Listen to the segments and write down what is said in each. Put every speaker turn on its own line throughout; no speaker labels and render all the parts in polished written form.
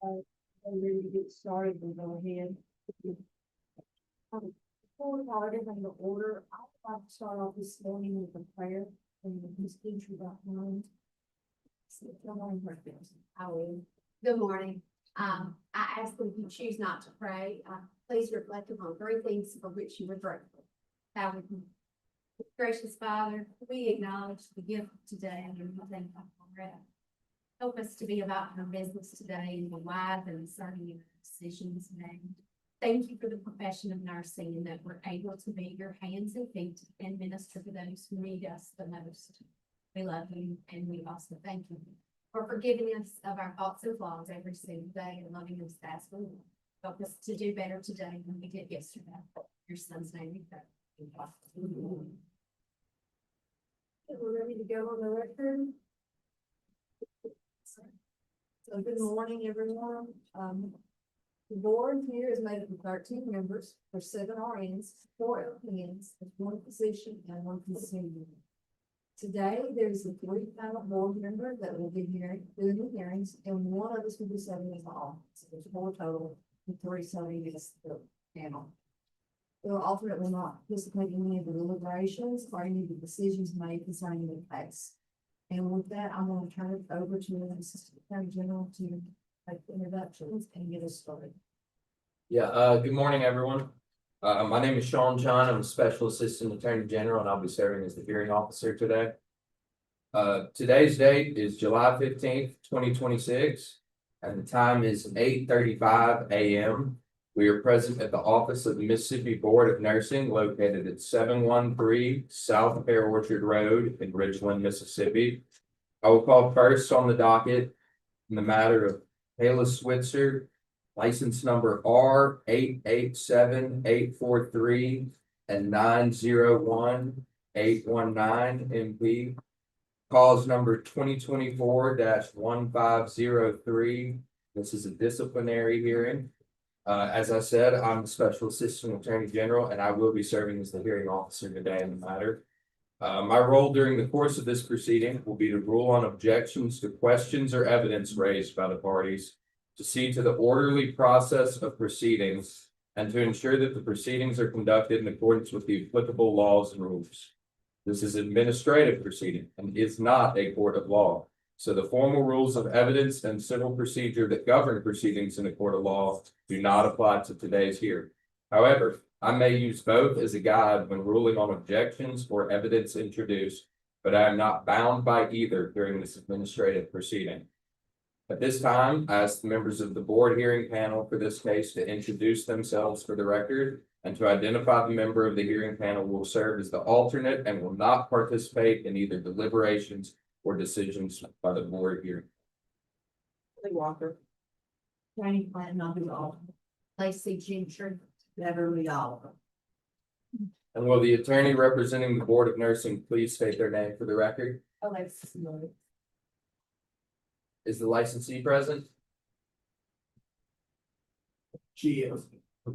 I'm ready to get started, we'll go ahead. Before we start in the order, I would like to start off this morning with a prayer and Ms. Teacher got one. So, come on, right there.
I will. Good morning. I ask that you choose not to pray. Please reflect upon three things for which you were grateful. How would you? Gracious Father, we acknowledge the gift of today and we thank you for it. Help us to be about your business today and the wise and discerning of decisions made. Thank you for the profession of nursing and that we're able to be your hands and feet and minister to those who need us the most. We love you and we also thank you for forgiving us of our faults and flaws every single day and loving us as we will. Help us to do better today than we did yesterday. Your son's name we pray.
We're ready to go on the record. So good morning, everyone. The board here is made up of 13 members, for 7 RNs, 4 LPNs, 1 physician, and 1 consumer. Today, there's a 3 panel board member that will be doing the hearings, and 1 of us will be serving as the alternate. So there's 4 total, and 3 serving as the panel. The alternate will not participate in any of the deliberations or any of the decisions made concerning the case. And with that, I'm going to turn it over to the Assistant Attorney General to make introductions and get us started.
Good morning, everyone. My name is Sean John. I'm a Special Assistant Attorney General, and I'll be serving as the hearing officer today. Today's date is July 15th, 2026, and the time is 8:35 a.m. We are present at the office of the Mississippi Board of Nursing located at 713 South Pear Orchard Road in Ridgeland, Mississippi. I will call first on the docket in the matter of Kayla Switzer, license number R887843 and 901-819 MP. Cause number 2024-1503. This is a disciplinary hearing. As I said, I'm the Special Assistant Attorney General, and I will be serving as the hearing officer today in the matter. My role during the course of this proceeding will be to rule on objections to questions or evidence raised by the parties, to see to the orderly process of proceedings, and to ensure that the proceedings are conducted in accordance with the applicable laws and rules. This is an administrative proceeding and is not a court of law. So the formal rules of evidence and civil procedure that govern proceedings in a court of law do not apply to today's hearing. However, I may use both as a guide when ruling on objections or evidence introduced, but I am not bound by either during this administrative proceeding. At this time, I ask the members of the board hearing panel for this case to introduce themselves for the record and to identify the member of the hearing panel who will serve as the alternate and will not participate in either deliberations or decisions by the board here.
Lee Walker. Randy Clinton, I'll do all.
Lacey Gentry.
Beverly Oliver.
And will the attorney representing the Board of Nursing please state their name for the record?
Alexis Miller.
Is the licensee present?
She is.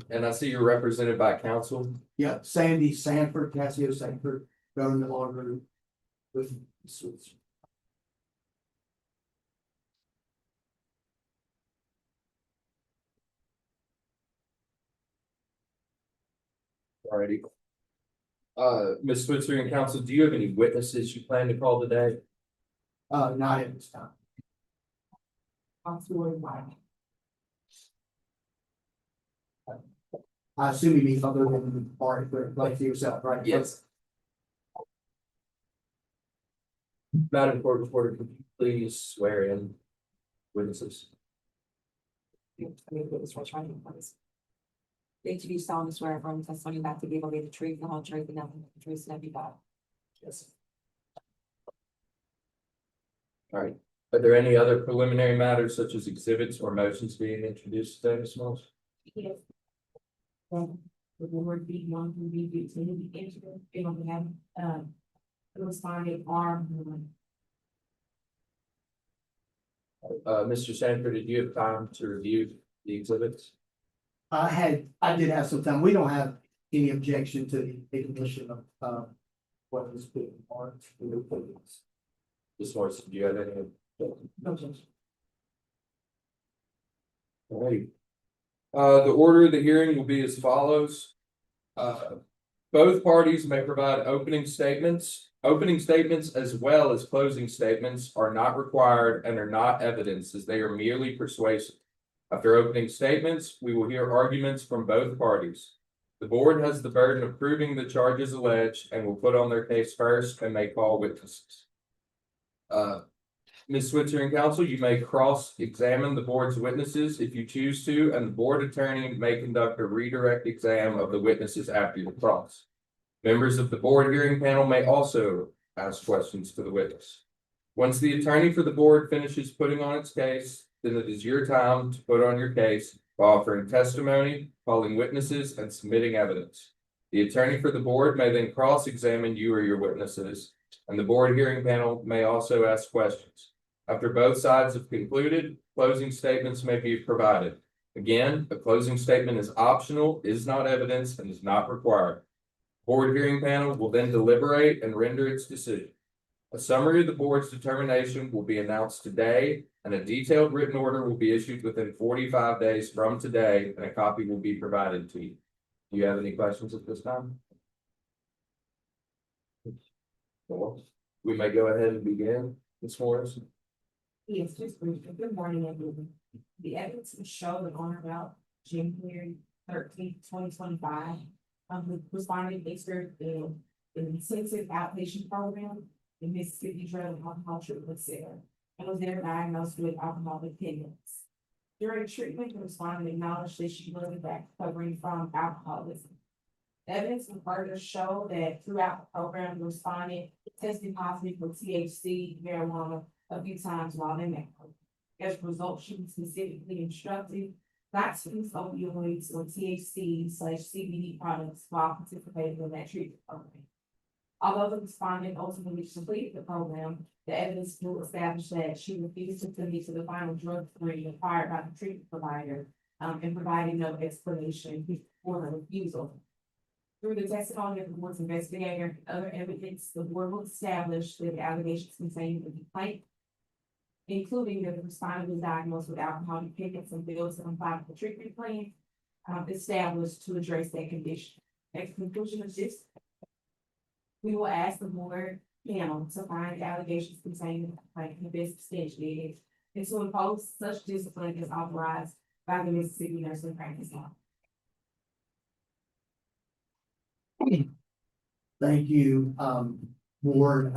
And I see you're represented by counsel.
Yeah, Sandy Sanford, Cassio Sanford, government law group. With Switzer.
Alrighty. Ms. Switzer and counsel, do you have any witnesses you plan to call today?
Not at this time.
Councilor White.
I assume you mean other than the party, but like yourself, right?
Yes. Madam Court Reporter, could you please swear in witnesses?
Each of you solemnly swear affirm testimony about to give will be the truth, the whole truth, and nothing but the truth, so help you God.
Yes. All right. Are there any other preliminary matters such as exhibits or motions being introduced today, Ms. Moss?
Yes. The board be one who be due to the issue, they don't have, responding arm.
Mr. Sanford, did you have time to review the exhibits?
I did have some time. We don't have any objection to the ignition of what was put in March.
Ms. Morrison, do you have any?
No,
Alright. The order of the hearing will be as follows. Both parties may provide opening statements. Opening statements as well as closing statements are not required and are not evidence as they are merely persuasive. After opening statements, we will hear arguments from both parties. The board has the burden of proving the charges alleged and will put on their case first and may call witnesses. Ms. Switzer and counsel, you may cross-examine the board's witnesses if you choose to, and the board attorney may conduct a redirect exam of the witnesses after the cross. Members of the board hearing panel may also ask questions to the witness. Once the attorney for the board finishes putting on its case, then it is your time to put on your case by offering testimony, calling witnesses, and submitting evidence. The attorney for the board may then cross-examine you or your witnesses, and the board hearing panel may also ask questions. After both sides have concluded, closing statements may be provided. Again, a closing statement is optional, is not evidence, and is not required. Board hearing panel will then deliberate and render its decision. A summary of the board's determination will be announced today, and a detailed written order will be issued within 45 days from today, and a copy will be provided to you. Do you have any questions at this time? Well, we may go ahead and begin, Ms. Morris.
Yes, just briefly. Good morning, everyone. The evidence will show that on or about January 13th, 2025, the respondent experienced an intensive outpatient program in Mississippi Drug and Alcohol Treatment Center and was there diagnosed with alcohol dependence. During treatment, the respondent acknowledged that she was in fact recovering from alcoholism. Evidence will further show that throughout the program, the respondent tested positive for THC, marijuana, a few times while in that program. As a result, she was specifically instructed not to use opioids or THC/CBD products while participating in that treatment program. Although the respondent ultimately completed the program, the evidence will establish that she refused to commit to the final drug screen required by the treatment provider, and providing no explanation for her refusal. Through the testimony of the board's investigator and other evidence, the board will establish that the allegations contained in the complaint, including that the respondent was diagnosed with alcohol dependence and failed to comply with the treatment plan, established to address that condition. At the conclusion of this, we will ask the board panel to find the allegations contained in the complaint and best substantiated, and to impose such discipline as authorized by the Mississippi Nursing Practice Law.
Thank you, board.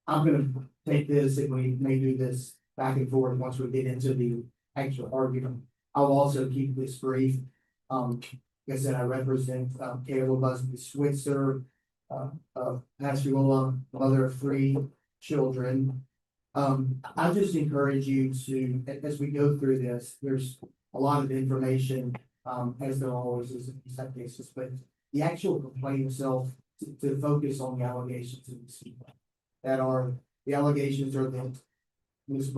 I'm gonna take this and we may do this back and forth once we get into the actual argument. I'll also keep this brief. Like I said, I represent, Caleb Busby Switzer, Pascagoula, mother of 3 children. I just encourage you to, as we go through this, there's a lot of information, as there always is in these cases, but the actual complaint itself, to focus on the allegations in this that are, the allegations are that Ms.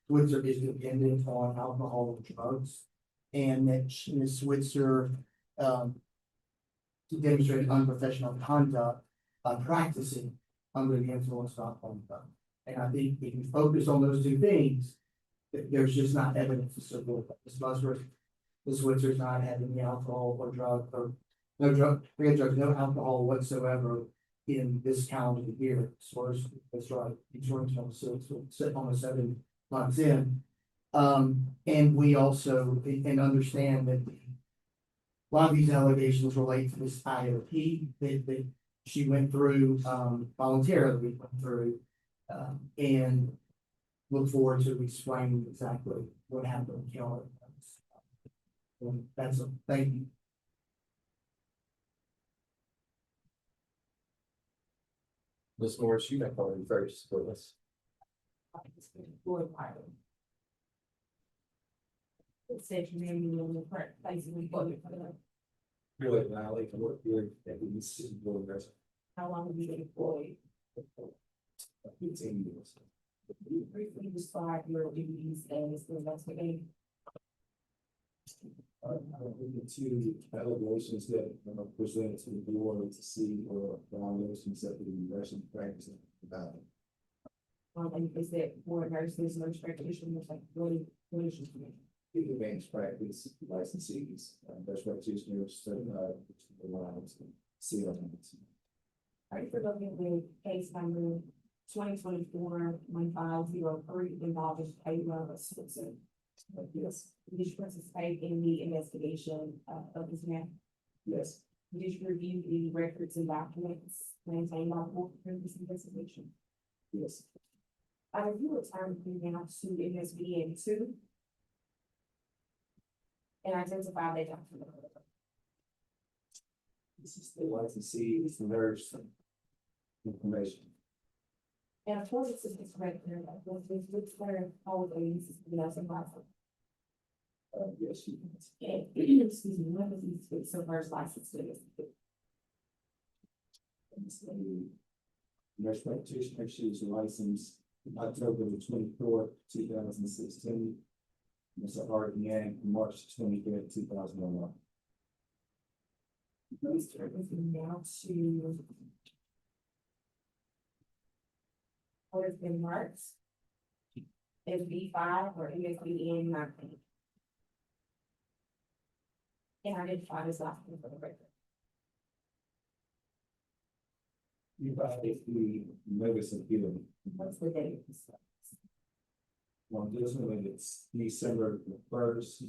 Switzer is dependent on alcohol and drugs, and that Ms. Switzer, demonstrated unprofessional conduct by practicing under the influence of alcohol and drugs. And I think if you focus on those 2 things, there's just not evidence to support that. Ms. Switzer's not having any alcohol or drug or no drug, forget drugs, no alcohol whatsoever in this calendar year. As far as that's right, insurance almost 7 months in. And we also and understand that a lot of these allegations relate to this IOP that she went through, voluntarily went through, and look forward to explaining exactly what happened with Kelly. That's a, thank you.
Ms. Morris, you may call in first for this.
It said your name in the correct place and we voted for that.
Really, Natalie, can work here at the Mississippi Board of Nursing.
How long have you been employed?
15 years.
You briefly describe your duties as the investigator.
The 2 allegations that are presented to the board to see or violations that the nursing practice about.
And is that for nurses, nurse practitioners, like what is your
advanced practice licensees, best practitioners, certified, lines, CLMs.
Alright, for looking at case number 2024-1503 involving Kayla Switzer.
Yes,
Did you participate in the investigation of this matter?
yes,
Did you review the records and documents maintained by the board during this investigation?
yes,
Have you returned now to MSBN two? And identify that document.
this is the licensee, it's the nurse information.
And according to this record, which were holidays, and license.
Yes, she,
And, excuse me, when was these so first license days?
it's a nurse practitioner, she was licensed October 24th, 2016. Ms. Art Yang, March 25th, 2001.
Please turn with me now to. What has been marked? As B5 or MSBN 19. And identify this document for the record.
You violate the notice of hearing.
What's the date of this?
On this one, it's December 1st.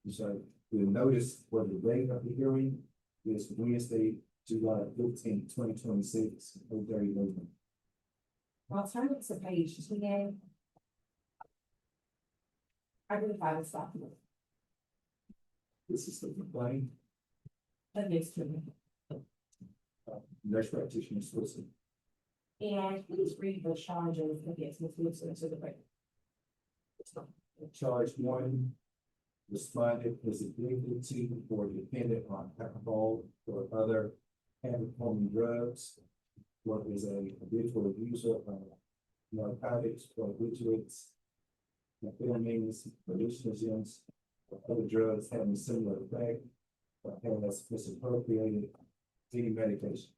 So the notice for the date of the hearing is Wednesday, July 15th, 2026, 0:30 a.m.
Well, turn it to page 10. Identify this document.
This is the complaint,
The next to me.
nurse practitioner Switzer.
And please read the charges against Ms. Wilson to the record.
Charge one, responded is addicted to or dependent on alcohol or other habit-forming drugs, or is a habitual user of narcotics or barbiturates, amphetamines, hallucinogens, or other drugs having similar effect, or has misappropriated any medication.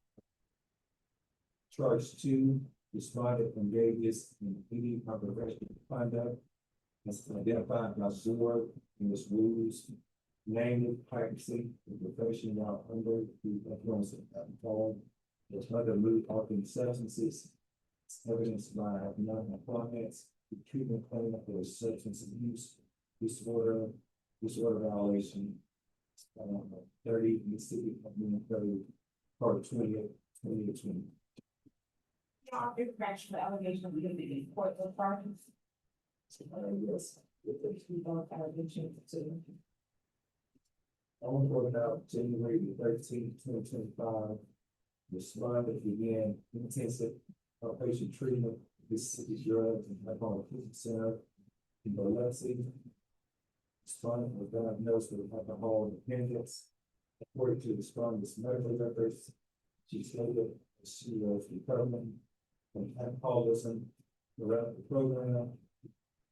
Charge two, responded engages in any unprofessional conduct as identified by Zor in its rules, namely practicing the profession while under the influence of alcohol or other mood altering substances. It's evidenced by non-compliance, the treatment plan for substance abuse disorder violation. 30 Mississippi, 30, part 20.
Now, if factual allegation of the court of charges.
Yes.
We don't have a good chance to.
On or about January 13th, 2025, responded began intensive outpatient treatment of Mississippi drugs and alcohol treatment center in Biloxi. Respondent was diagnosed with alcohol dependence. According to respondent's medical records, she stated that she was recovering from alcoholism throughout the program.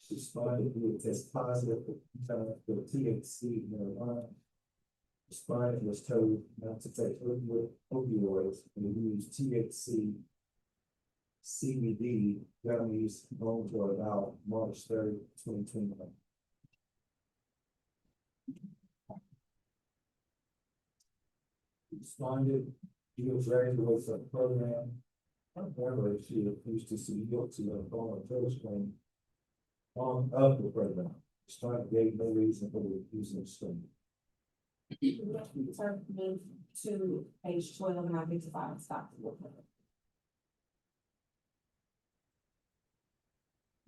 She responded to a test positive for THC marijuana. Respondent was told not to take opioids and use THC CBD gummies on or about March 3rd, 2021. Responded, she was ready to what's a program. However, she refused to yield to a former village claim on of the program. Respondent gave no reason for the refusal of stream.
Turn me to page 12 and identify and stop the work.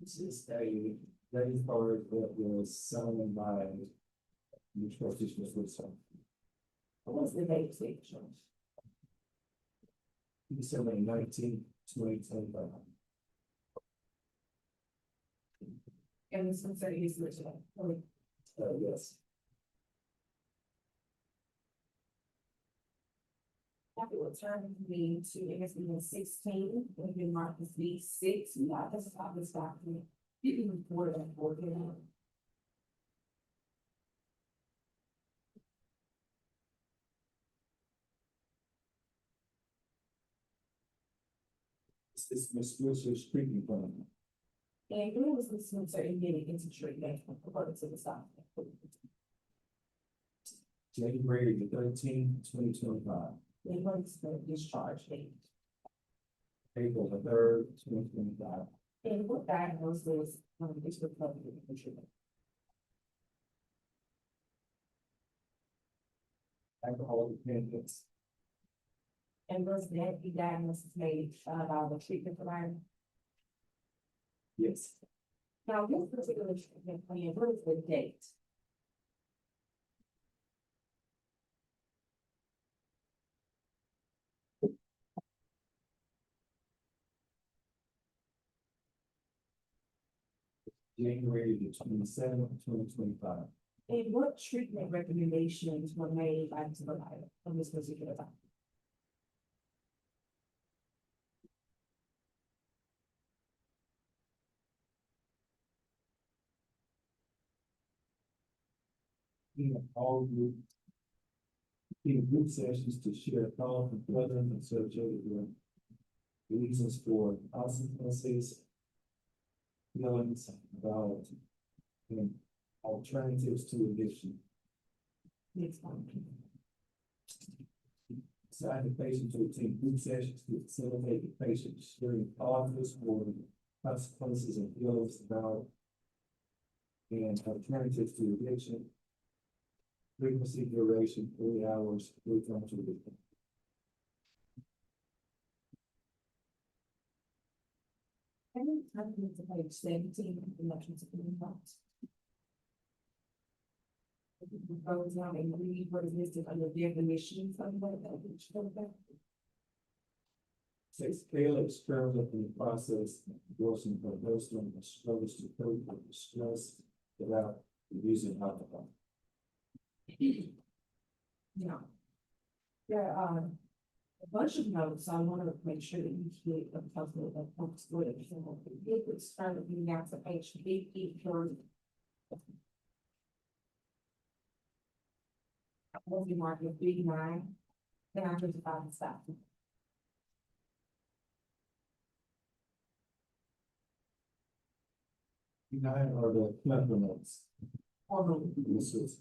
This is a credit card that was signed by which practitioners would sign.
What was the date of the charge?
December 19th, 2025.
And this one said he's listed.
Yes.
That will turn me to MSBN 16, we've been marked as B6, we got this about this document. You can report that for them.
This is Ms. Wilson's treatment plan.
And when was this sensor admitted into treatment according to the stop?
January the 13th, 2025.
And what is the discharge date?
April the 3rd, 2025.
And what diagnosis, is recovered in the treatment?
Alcohol dependence.
And was that the diagnosis made by the treatment provider?
Yes.
Now, this particular treatment plan, what is the date?
January the 27th, 2025.
And what treatment recommendations were made by the provider on this particular time?
All group. In group sessions to share thoughts and brethren associated with reasons for consequences. Feelings about and alternatives to addiction.
Next one.
Assign the patient to attend group sessions to facilitate the patient sharing causes or consequences and feelings about and alternatives to addiction. Frequency, duration, 3 hours, 3 times a week.
And I think it's page 17, the elections of the box. Go down and read what is listed under definitions of what that is.
Six, failure experimental in the process, endorsing for those doing the struggles to cope with the stress without using alcohol.
Yeah. There are a bunch of notes, so I want to make sure that you get a couple of folks with it. So it would start with you now to page 53. We'll be marking 39, then I'll just find the stop.
Nine are the clinical notes. This is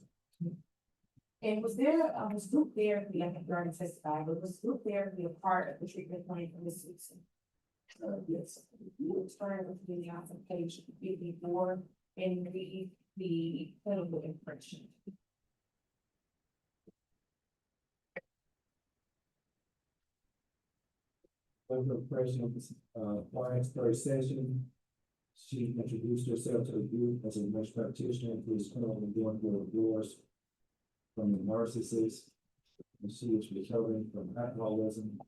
And was there, was group therapy, I think you already testified, but was group therapy a part of the treatment plan for Ms. Susan? Yes. You would turn to the on page 54 and read the clinical impression.
clinical impression, client's first session. She introduced herself to the group as a nurse practitioner who is currently doing her divorce from the narcissist. And she is recovering from alcoholism.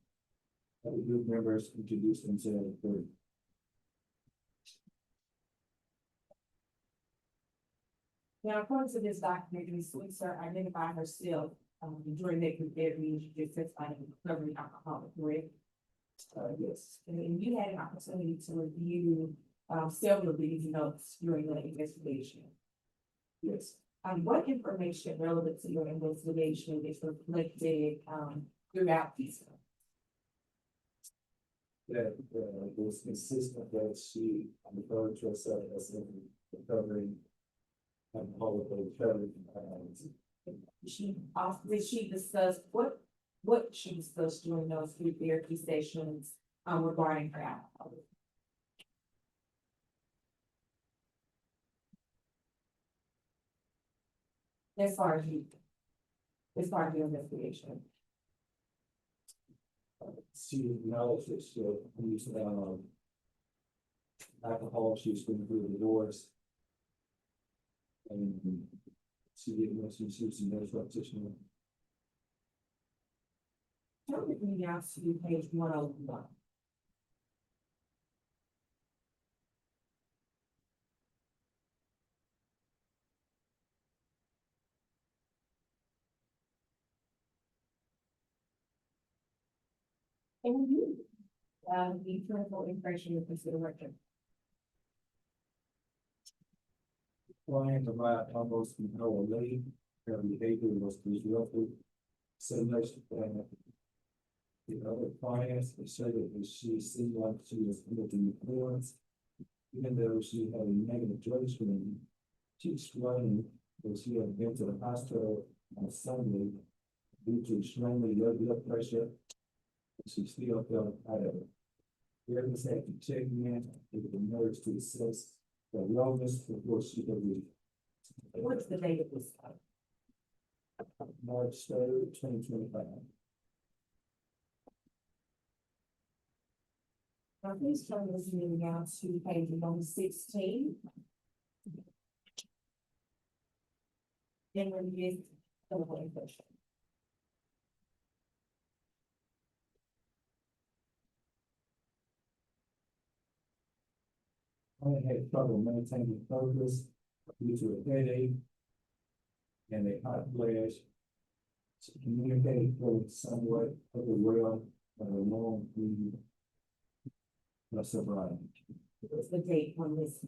Other group members introduced themselves to her.
Now, according to this document, Ms. Switzer identified herself, during that group therapy, she just testified in recovering alcoholic, correct? Yes, and then you had an opportunity to review, several of these notes during the investigation.
Yes,
What information relevant to your investigation is reflected, throughout these?
that was consistent that she referred to herself as a recovering alcoholic or recovering from alcoholism.
Did she discuss what she discussed during those group therapy sessions, regarding her alcoholism? As far as your investigation.
She acknowledged that she used alcohol, she was going through a divorce. And she didn't mention she was a nurse practitioner.
Turn with me now to page 101. And you, the clinical impression of consideration.
Client arrived almost an hour late, her behavior was disruptive. So much that the other clients asserted that she seemed like she was under the influence. even though she had a negative drug screen, she explained that she had been to the hospital on Sunday due to extremely low blood pressure. She still felt out of it. Therapist had to check in with the nurse to assess the wellness before she could leave.
What's the date of this?
March 3rd, 2025.
Now, please turn this meeting now to page number 16. And review the voting question.
I had trouble maintaining focus due to a headache and a hot flash. She communicated feeling somewhat overwhelmed by a long period of sobriety.
What's the date on this?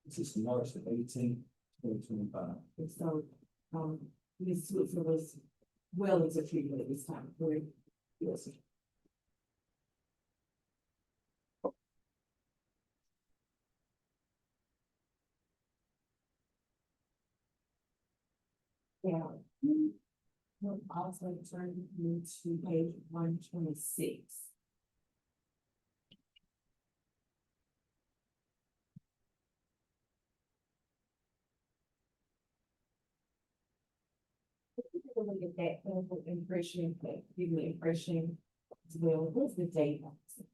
This is March the 18th, 2025.
And so, Ms. Switzer was well into treatment at this time, correct?
Yes.
Yeah. We'll also turn you to page 126. Look at that clinical impression, that give me impression as well. What's the date on this?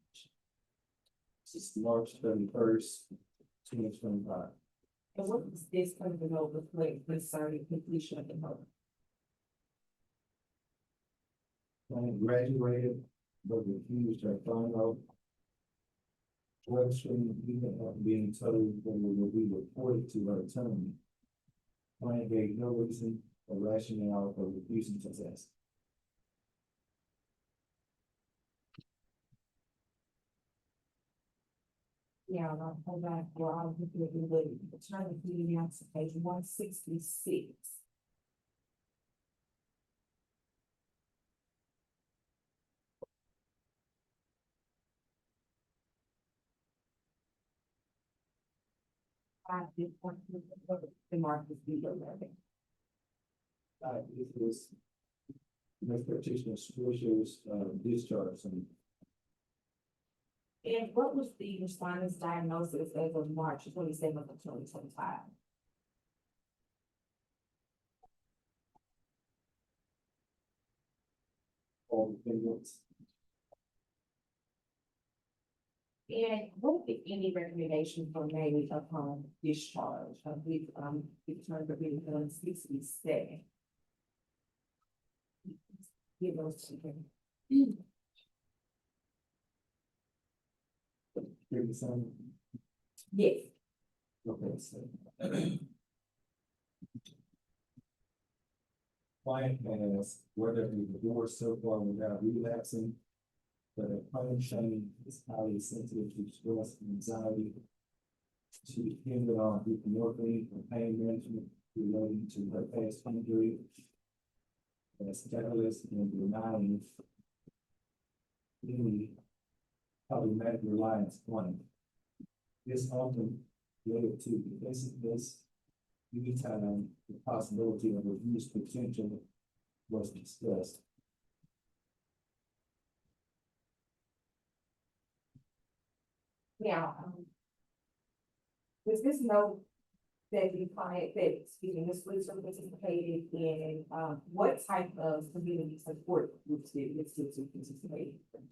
This is March 31st, 2025.
And what is this clinical note reflect concerning completion of the program?
When I graduated, but refused her final drug screening, even after being told that it will be reported to her attorney. Client gave no reason or rationale for refusing to test.
Yeah, I'll pull back, well, I'll give you the turn of meeting out to page 166. I did want to the market video learning.
It was nurse practitioner Swisher's discharge and
And what was the respondent's diagnosis as of March 27th of 2025?
all the things.
And what, if any, recommendations were made upon discharge of the, return to being done 67? Give those to them. Yes.
Okay, so. Client has whether he divorced so far without relapsing, but a chronic shame is highly sensitive to stress and anxiety. She depended on buprenorphine for pain management relating to her past injury. As catalyst in denying any problematic reliance on it. This often led to defensiveness. Anytime the possibility of abuse potential was discussed.
Now, was this note that the client, that, excuse me, Ms. Wilson participated in, what type of community support groups did Ms. Wilson participate in?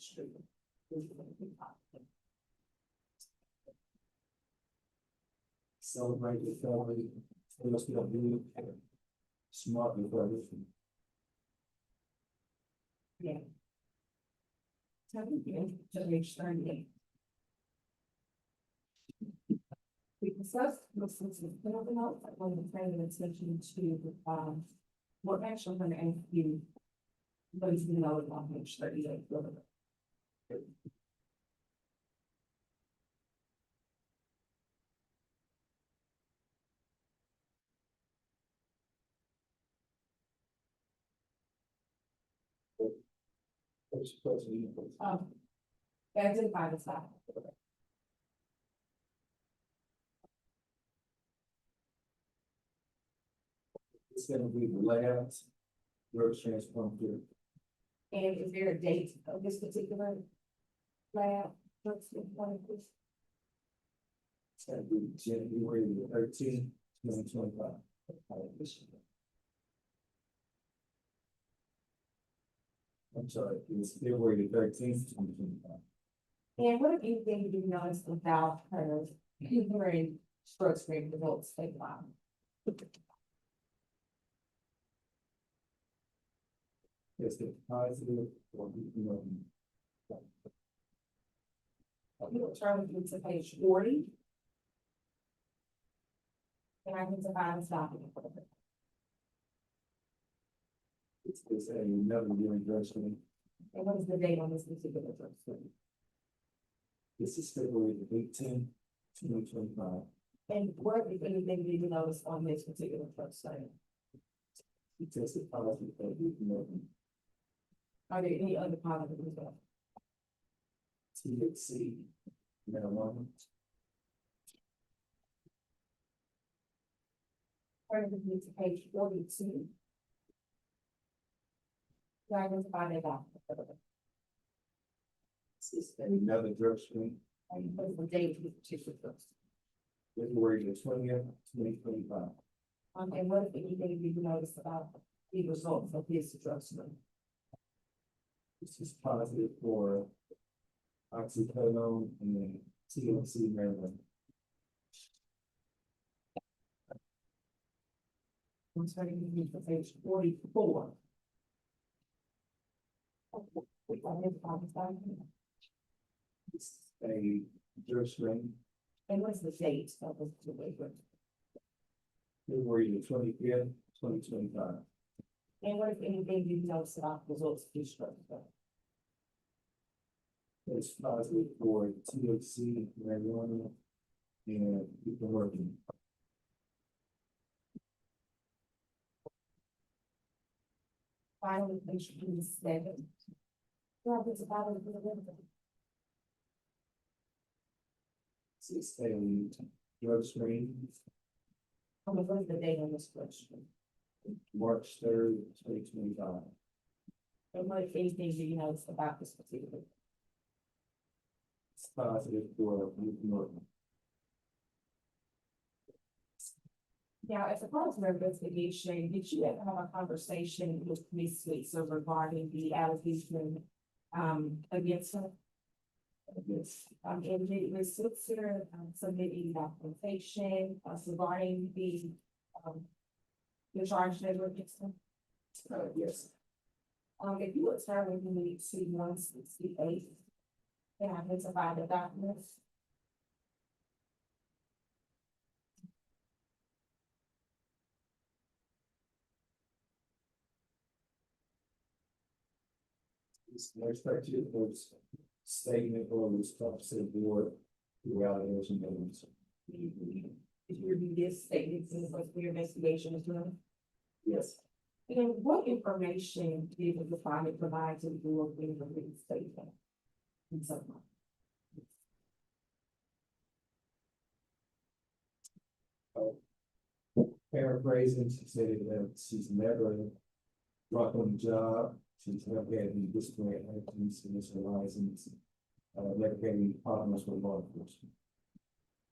Celebrate the family, let's be smart with everything.
Yeah. So, to page 38. We discussed Ms. Wilson's clinical notes, I want to pay attention to, what actually going to ask you. What is the note on page 38?
First question,
Identify the staff.
It's gonna be the labs, drug transform here.
And is there a date of this particular lab? What's the one of this?
It's gonna be January the 13th, 2025. I'm sorry, it's February the 13th, 2025.
And what if anything you noticed about her comparing drug screen results statewide?
It's the positive or,
You will turn with me to page 40. And I need to find this document.
it's another year investment.
And what is the date on this particular drug screen?
This is February the 18th, 2025.
And what, if anything, did you notice on this particular drug screen?
He tested positive for buprenorphine,
Are there any other positive results?
THC, marijuana.
Turn with me to page 42. To identify that document.
This is another drug screen,
And what is the date of this particular drug screen?
February the 20th, 2025.
And what if anything did you notice about the results of this drug screen?
This is positive for oxycodone and then THC marijuana.
I'm starting to read for page 44. Identify this document.
This is a drug screen,
And what's the date of this particular?
February the 25th, 2025.
And what if anything you notice about the results of this drug screen?
It's positive for THC, marijuana, and buprenorphine.
Finally, page 27. Yeah, it's about it.
This is a drug screen,
What is the date on this drug screen?
March 3rd, 2025.
And what if anything do you notice about this particular?
It's positive for buprenorphine.
Now, as a part of your investigation, did you ever have a conversation with Ms. Switzer regarding the allegation against her?
Yes,
And did Ms. Switzer submit any documentation regarding the charge that were against her?
yes.
If you would turn with me to 168 and identify the documents.
This next section was statement or response to the board, the allegation that was.
Did you review this statement in the your investigation as well?
Yes,
And what information did the department provide to the board in the written statement? And so on.
paraphrasing, she said that she's never brought on the job, she's never had any disciplinary actions in this license, never had any problems with law enforcement.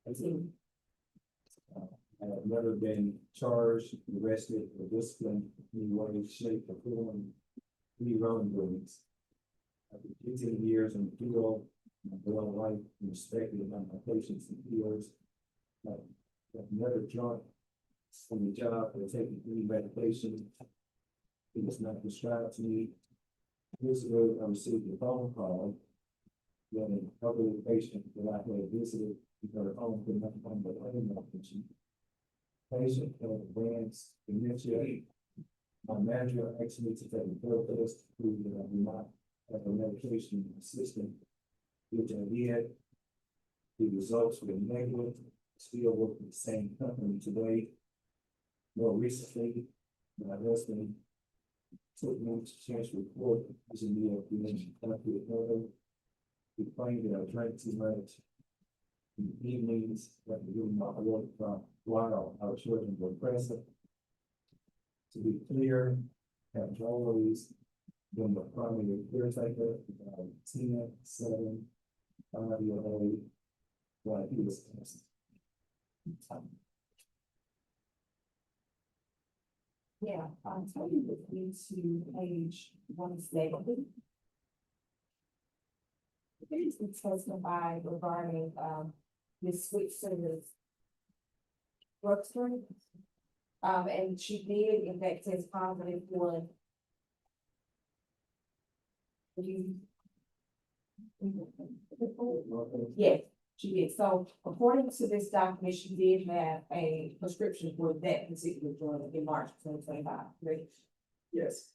That's it. I have never been charged, arrested, or disciplined in any way, shape, or form, any wrongdoings. After 15 years in the field, my well life and respected by my patients and peers. I've never drunk on the job or taken any medication. It was not prescribed to me. Years ago, I received a phone call when an elderly patient that I had visited in her home could not find the pain medication. Patient had advanced dementia. My manager asked me to take a blood test to prove that I do not have a medication system, which I did. The results were negative. Still work with the same company today. More recently, my husband took me to Chance Report, as in the being country of photo. He claimed that I drank too much in the evenings, that the room not work from while our children were present. To be clear, have always been the primary caretaker, Tina, 7, 5-year-old, while he was absent.
Yeah, I'm telling you, into page 170. There's the testify regarding, this switch service. Drugstore. And she did, in fact, test positive for. You. Yes, she did. So according to this document, she did have a prescription for that particular drug in March 2025, right?
Yes,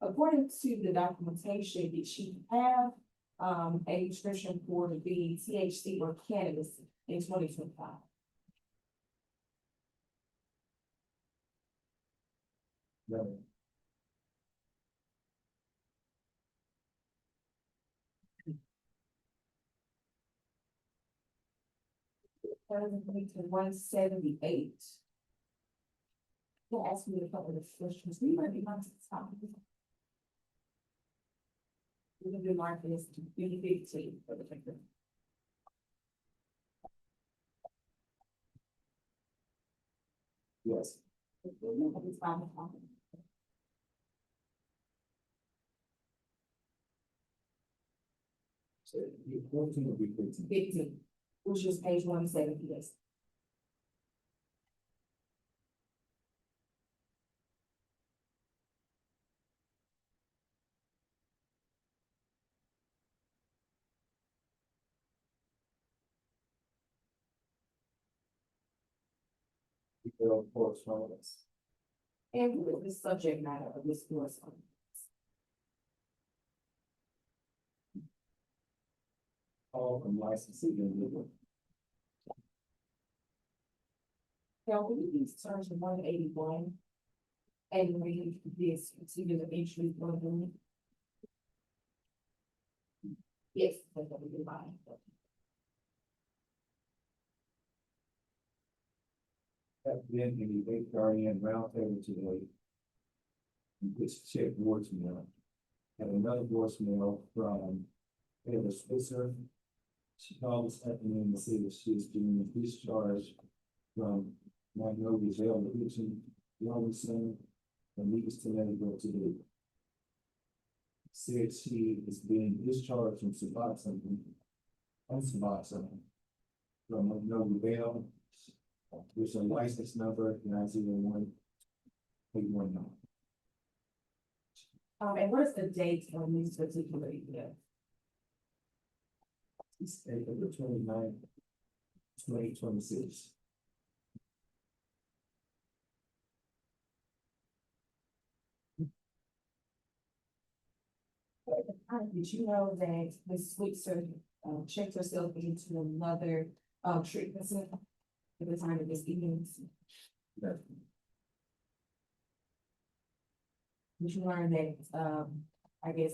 According to the documentation, did she have a prescription for the THC or cannabis in 2025?
no,
To 178. They asked me a couple of questions. We might be on to stop. We can do mark this to 2015 for the paper.
yes,
It's fine.
so you 14 will be 15.
15, which is page 170, yes.
Detailed correspondence.
And what is the subject matter of this correspondence?
All from licensing individual.
Now, we need to turn to 181 and read this particular entry for them. Yes, that's what we do mine.
Have been in the Lake Guardian roundtable today. Which check voicemail. And another voicemail from Taylor Spitzer. She called this afternoon to say that she is being discharged from Magnolia Jail Addiction Wellness Center and needs to let it go today. Said she is being discharged from Suboxone, Suboxone from Magnolia Jail. With a license number 901-819.
And what is the date on these particular events?
It's April 29th, 2026.
Did you know that Ms. Switzer checked herself into another treatment center at the time of this evening?
That-
Did you learn that, I guess,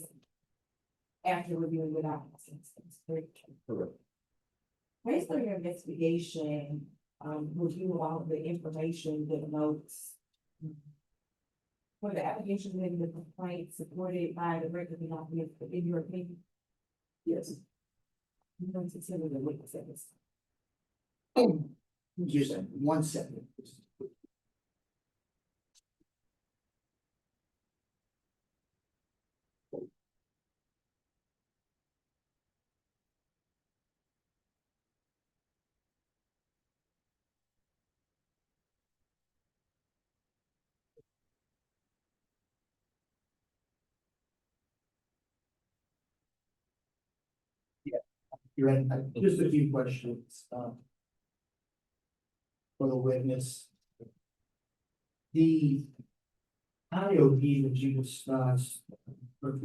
after reviewing the documents?
Correct.
Based on your investigation, review all of the information, the notes. For the application and the complaint supported by the record of documents, in your opinion?
Yes.
I'm going to consider the witnesses.
Just 1 second. You're right, just a few questions, for the witness. The IOP that you discussed from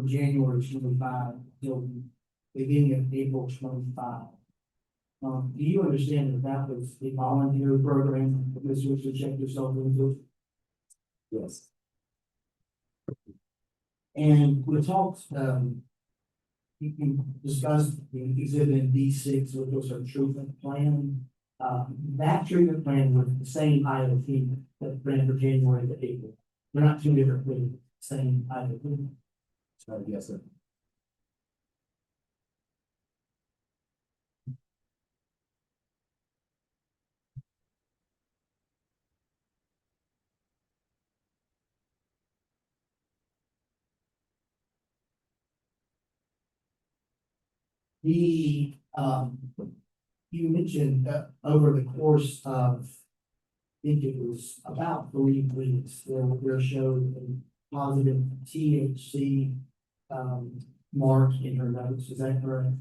January 25 till beginning of April 25. Do you understand that that was a voluntary program that Ms. Switzer checked herself into?
Yes.
And we talked, you can discuss the exhibit D6, which was a treatment plan. That treatment plan was the same IOP that ran for January to April. They're not two different things, same either.
Yes, sir.
The, you mentioned, over the course of, I think it was about 3 weeks, there showed a positive THC, mark in her notes, is that correct?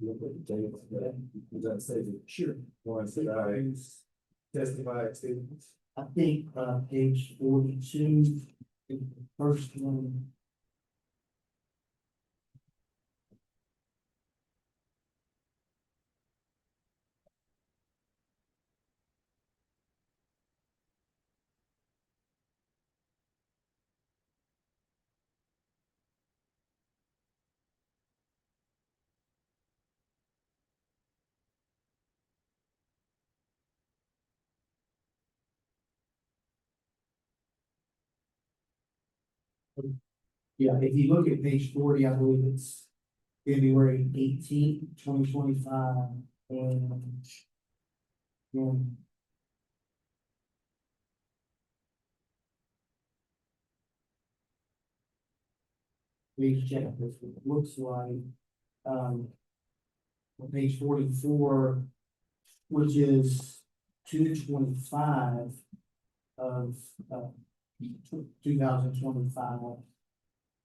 Look at the date of that. Does that say the
Sure.
ones that I testified to?
I think, page 42, the first one. Yeah, if you look at page 40, I believe it's February 18th, 2025, and please check this, it looks like, on page 44, which is 2/25 of, 2025.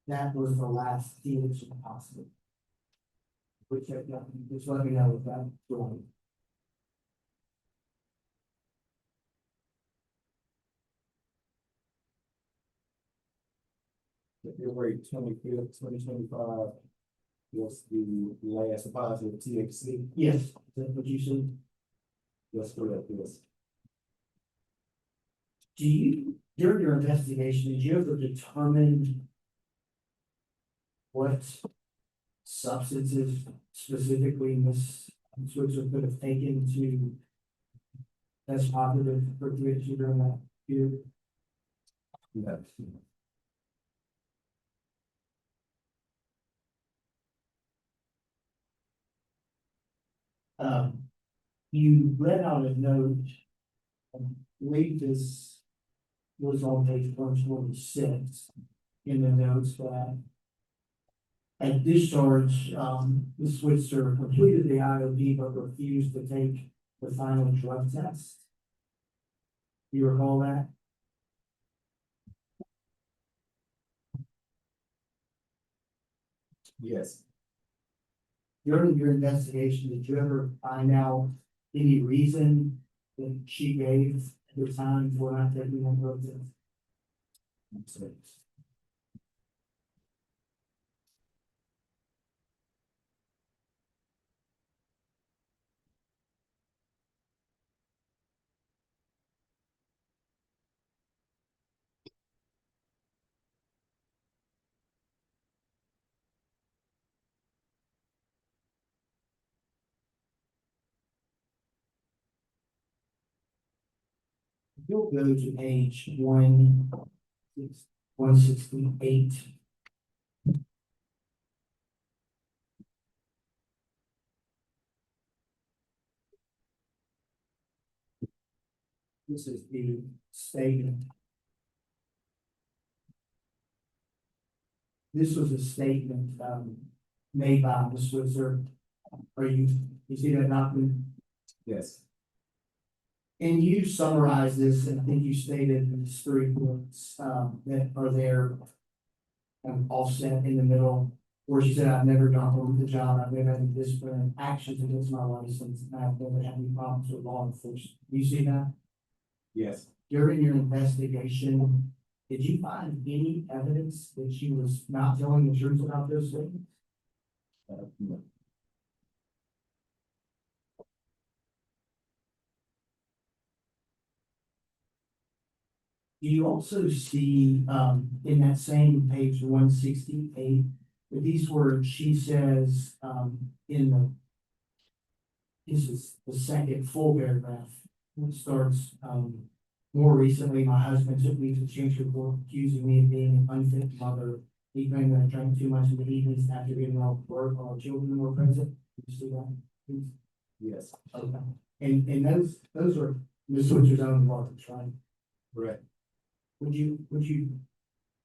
That was the last dealership possible. Which, just let me know if that's wrong.
February 25th, 2025 was the last positive THC.
Yes, is that what you said?
That's correct, yes.
Do you, during your investigation, did you ever determine what substances specifically Ms. Switzer could have taken to test positive for THC during that period?
Yes.
You read out a note, I believe this was on page 126 in the notes that at discharge, Ms. Switzer completed the IOP but refused to take the final drug test. You recall that?
Yes.
During your investigation, did you ever find out any reason that she gave at the time for not taking that drug test? You'll go to page 168. This is the statement. This was a statement, made by Ms. Switzer. You see that document?
Yes.
And you summarized this, and I think you stated these 3 points, that are there. All set in the middle, where she said, I've never gone over the job, I've never had any disciplinary actions against my license, and I've never had any problems with law enforcement. Do you see that?
Yes.
During your investigation, did you find any evidence that she was not telling the truth about those things?
No.
Do you also see, in that same page 168, that these words she says, in the, this is the second full paragraph, which starts, More recently, my husband took me to change report accusing me of being an unfit mother. He claimed that I drank too much in the evenings after getting off work while our children were present. You see that? Please?
Yes.
Okay. And those are Ms. Switcher's own words, right?
Correct.
Would you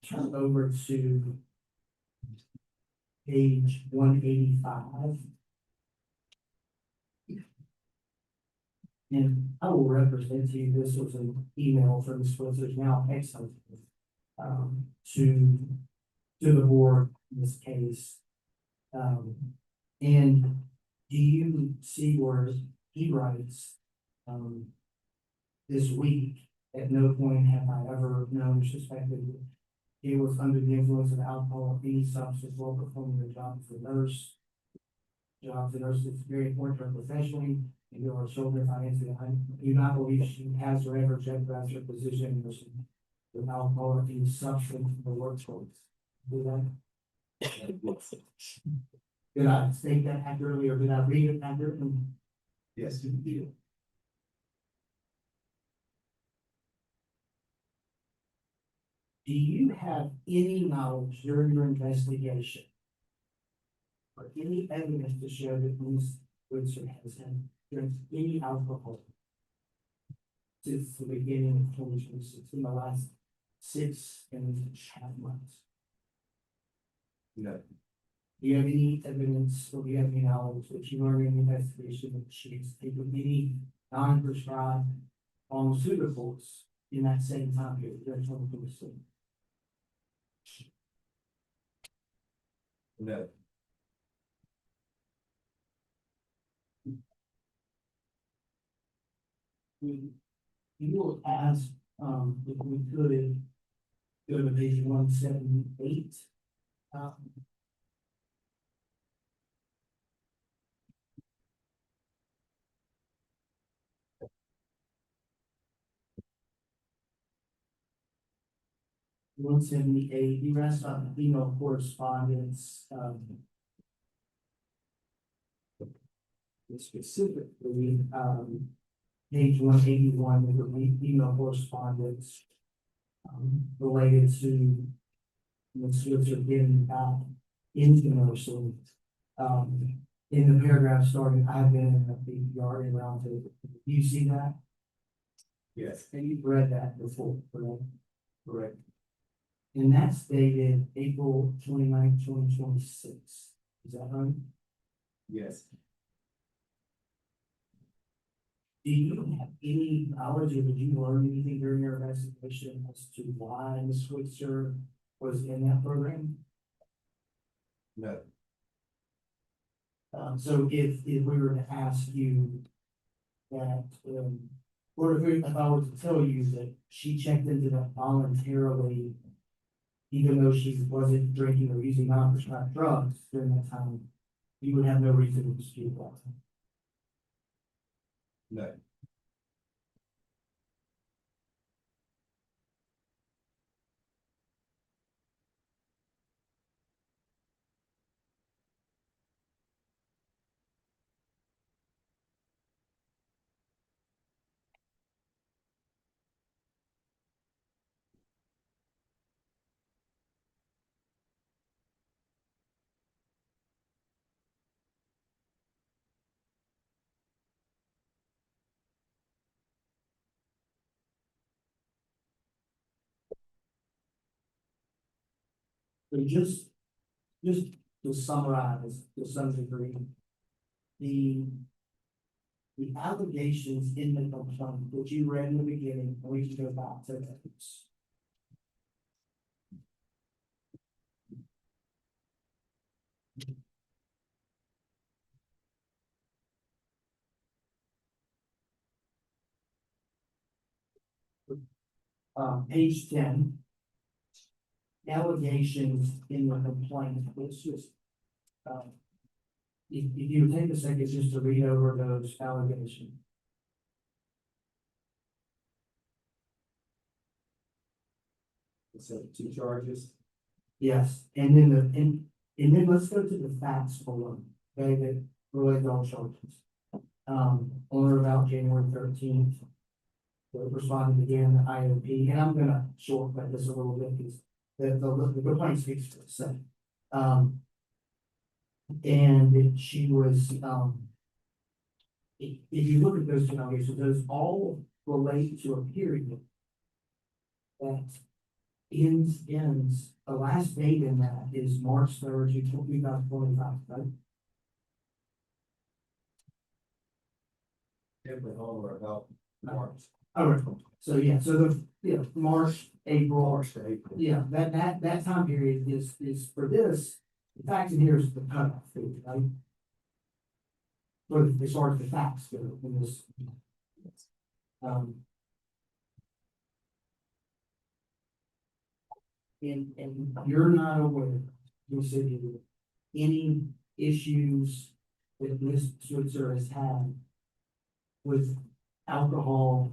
turn over to page 185? And I will represent to you, this was an email from Ms. Switcher's now ex-husband, to the board in this case. And do you see where he writes, this week, at no point have I ever known or suspected he was under the influence of alcohol or any substance while performing the job as a nurse. Jobs as a nurse is very important for her professionally, and your our children financially. I do not believe she has or ever jeopardized her position with alcohol or any substance in the workforce. Do that? Did I state that accurately, or did I read it accurately?
Yes.
You do. Do you have any knowledge during your investigation or any evidence to show that Ms. Woodson has had drank any alcohol since the beginning of 2026, in the last 6.5 months?
No.
Do you have any evidence or do you have any knowledge that you learned in the investigation that she's taken any non-prescribed pharmaceuticals in that same time period, during 2026?
No.
You will ask, if we could go to page 178. 178, you asked on email correspondence, specifically, page 181, there would be email correspondence related to Ms. Switzer getting back into nursing. In the paragraph starting, I've been in the yard and round table. Do you see that?
Yes.
And you've read that before, correct?
Correct.
And that's dated April 29th, 2026. Is that right?
Yes.
Do you have any knowledge or did you learn anything during your investigation as to why Ms. Switzer was in that program?
No.
So if we were to ask you that, or if I were to tell you that she checked into that voluntarily, even though she wasn't drinking or using non-prescribed drugs during that time, you would have no reason to dispute that.
No.
So just to summarize to some degree, the allegations in the complaint that you read in the beginning, and we can go back to those. Page 10. Allegations in the complaint, let's just, if you take a second just to read over those allegations.
So 2 charges.
Yes, and then and then let's go to the facts for one, okay, that relate to all charges. On or about January 13th, responded again, the IOP, and I'm gonna shortcut this a little bit, because the complaint speaks for itself. And she was, if you look at those two allegations, those all relate to a period that ends, the last date in that is March 3rd, 2025, right?
Every home or about March.
All right, so yeah, so March, April,
March to April.
yeah, that time period is for this, the facts in here is the cutoff, date, right? For as far as the facts go in this. Um. And you're not aware, you said you were, any issues that Ms. Switzer has had with alcohol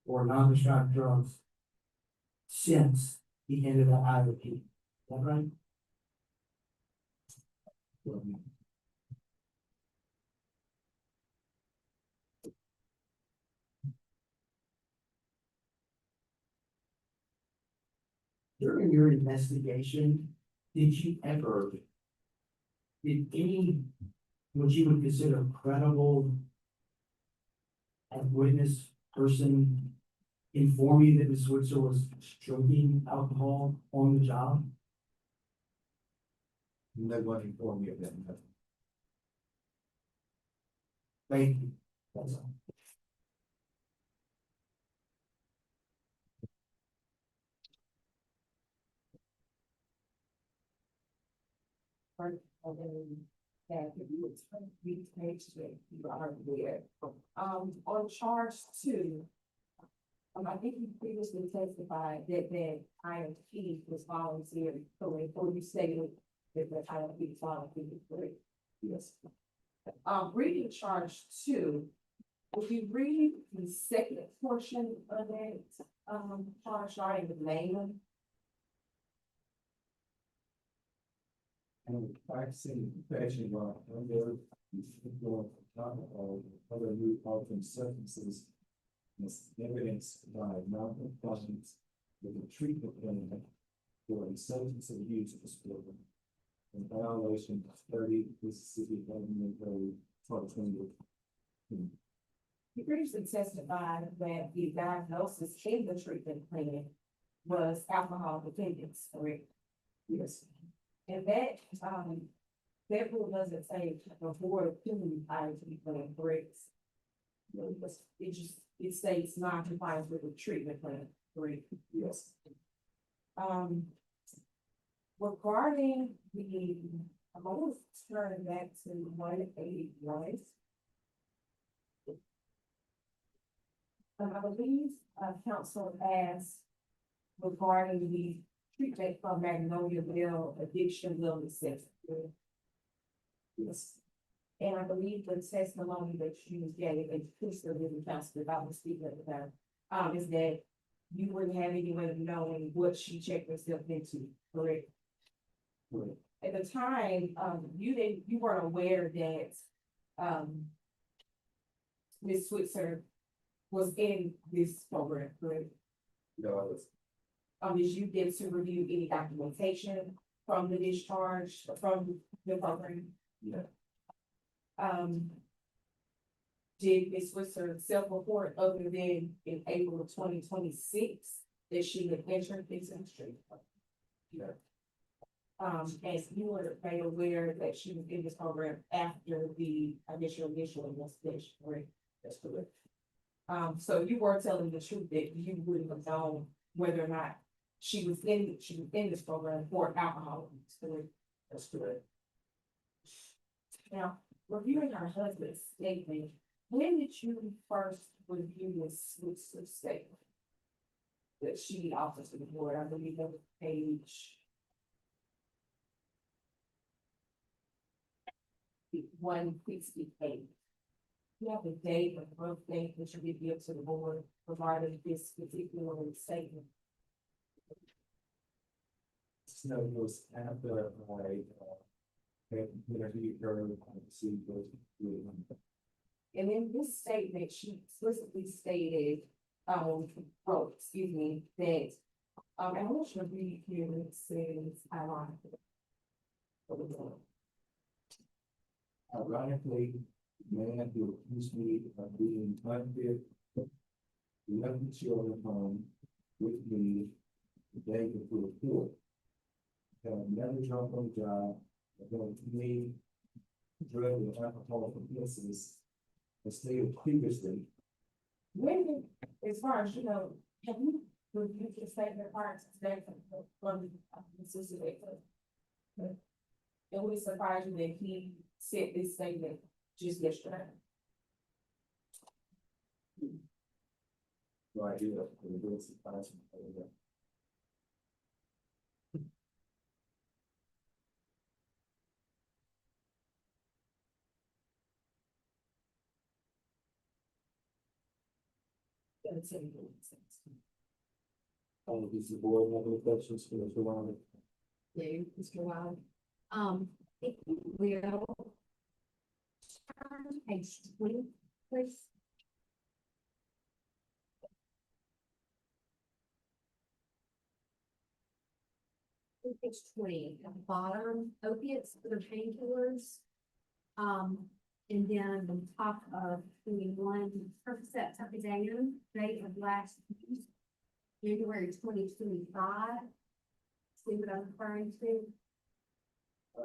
or non-prescribed drugs since the end of the IOP, is that right? During your investigation, did you ever, did any, what you would consider credible witness person inform you that Ms. Switzer was drinking alcohol on the job?
No one informed me of that. No.
Thank you. That's all.
Part of that you would read page that you are aware. On charge two, I think you previously testified that IMP was volunteer, so before you stated that the IMP was volunteer, correct?
Yes.
Reading charge two, if you read the second portion of that, charge starting with name.
And practicing fashion while under going alcohol, other new altering substances. Is evidence by non-compliance with the treatment plan for a substance abuse disorder. In violation of 30 Mississippi Government Code 1220.
You previously testified that the diagnosis in the treatment plan was alcohol dependence, correct?
Yes.
And that rule doesn't say before human IOP plan, correct? It states non-compliance with the treatment plan, correct?
Yes.
Regarding the, I'm going to turn back to 181. I believe, council asked regarding the treatment for Magnolia Bill addiction wellness center.
Yes.
And I believe the testimony that you gave, and please still give the council about the speaker at the time, is that you wouldn't have any way of knowing what she checked herself into, correct?
Correct.
At the time, you weren't aware that, Ms. Switzer was in this program, correct?
No, I was.
Did you get to review any documentation from the discharge, from the program?
Yeah.
Did Ms. Switzer self-report other than in April of 2026 that she had entered this industry?
Yeah.
As you were made aware that she was in this program after the initial investigation, correct?
That's correct.
So you were telling the truth that you wouldn't have known whether or not she was in this program for alcohol use, correct?
That's correct.
Now, reviewing her husband's statement, when did you first review this statement? That she offers to the board, I believe that was page 168. You have the date of birth date that you revealed to the board regarding this particular statement.
So it was after I interviewed her, I received those.
And in this statement, she explicitly stated, excuse me, that, I want you to read here what it says, I like.
Ironically, man who accused me of being unfit, left the children home with me the day before the court. Have never jumped on the job, have me drug and alcohol offenses, and stated previously,
When, as far as you know, have you reviewed your statement prior to today from the situation? It would surprise you that he said this statement just yesterday.
no idea, the bills is passing.
That's it, it makes sense.
Does the board have any questions for Mr. Wiley?
You, Mr. Wiley. If you will. Turn to page 20, please. Page 20, at the bottom, opiates for their painkillers. And then on top of 21, Percocet Tepidam, date of last use, January 2025. See what I'm referring to?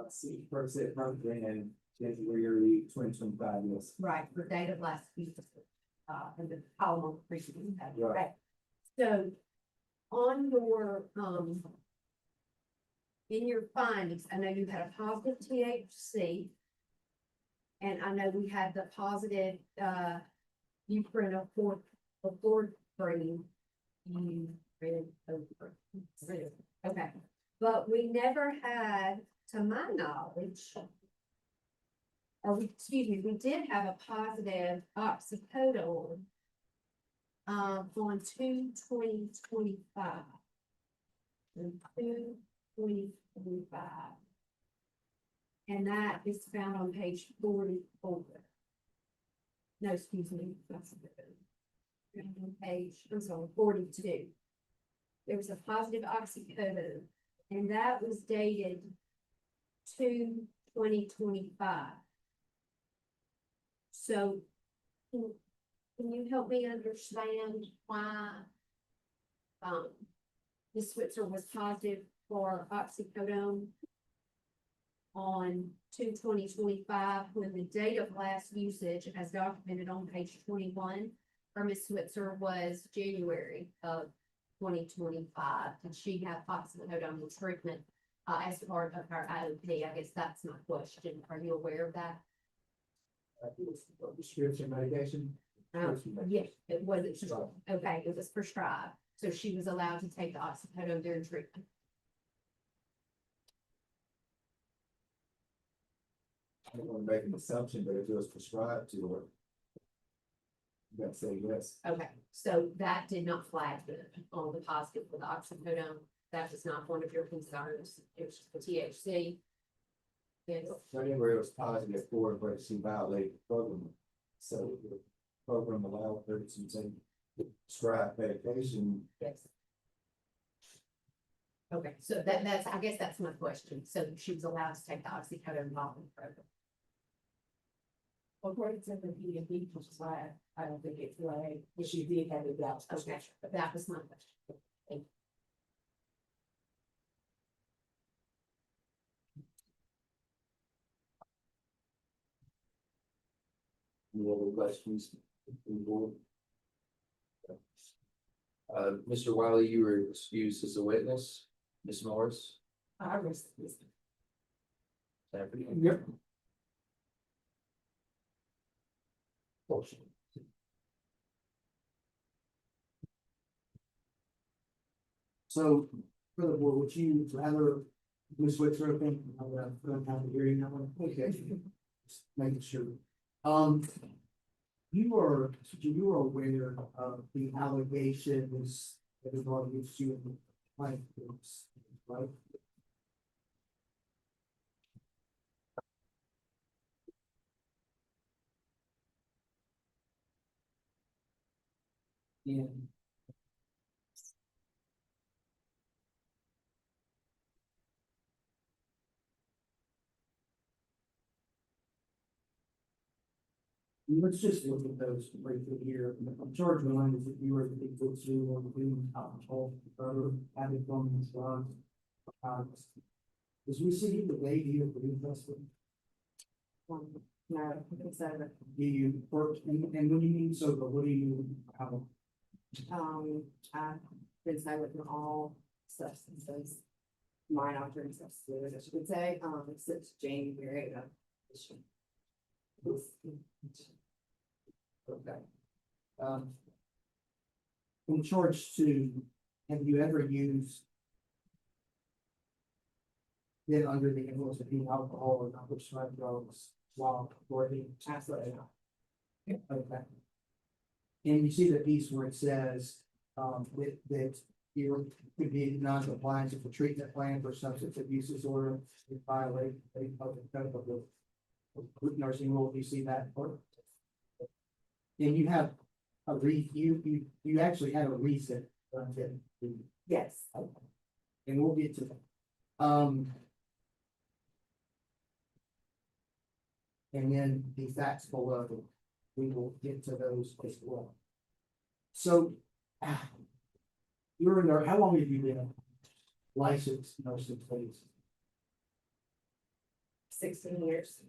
See, first set, first and January 2025, yes.
Right, for date of last use. And the column on the previous.
Right.
So on your, in your findings, I know you had a positive THC. And I know we had the positive, Ukraine of four green. Okay, but we never had, to my knowledge. Excuse me, we did have a positive oxycodone. On 2/20/25. 2/20/25. And that is found on page 44. No, excuse me, that's on page, I'm sorry, 42. There was a positive oxycodone, and that was dated 2/20/25. So, can you help me understand why, Ms. Switzer was positive for oxycodone on 2/20/25, when the date of last usage, as documented on page 21, for Ms. Switzer was January of 2025, and she had oxycodone treatment as part of her IOP. I guess that's my question. Are you aware of that?
Prescription medication.
Yes, it wasn't, okay, it was prescribed, so she was allowed to take the oxycodone during treatment.
I don't want to make an assumption, but if it was prescribed to her. You gotta say yes.
Okay, so that did not flag on the positive for the oxycodone. That was not one of your concerns. It was just the THC. Yes,
January was positive for it, but she violated the program. So the program allowed her to take prescribed medication.
yes. Okay, so that's, I guess that's my question. So she was allowed to take the oxycodone while in the program.
According to the DMV, which is why I don't think it's like, but she did have it out.
Okay, but that was my question. Thank you.
Any other questions? from the board? Mr. Wiley, you were excused as a witness. Ms. Morris?
I rest this.
Yep.
So, for the board, would you rather, Ms. Whitzer, think, I'm gonna have the hearing that one? Okay. Just making sure. You are aware of the allegations that is brought against you in the complaint, right? And Let's just look at those briefly here. George Williams, if you were the big book two or the boom, having fun as well. As we see the lady of the new festival,
No, I think so.
do you work, and when you mean sober, what do you, how?
I've been silent from all substances. Mind altering substances, I should say, since January of this year.
Okay. In charge two, have you ever used been under the influence of any alcohol or not prescribed drugs while working?
Absolutely not.
Okay. And you see the piece where it says, that you could be non-compliance with the treatment plan for substance abuse disorder, you violate a public code of the nursing rule, you see that part? And you have a you actually have a reason,
Yes.
and we'll get to that. And then the facts below, we will get to those as well. So, you're in there, how long have you been licensed nursing, please?
16 years.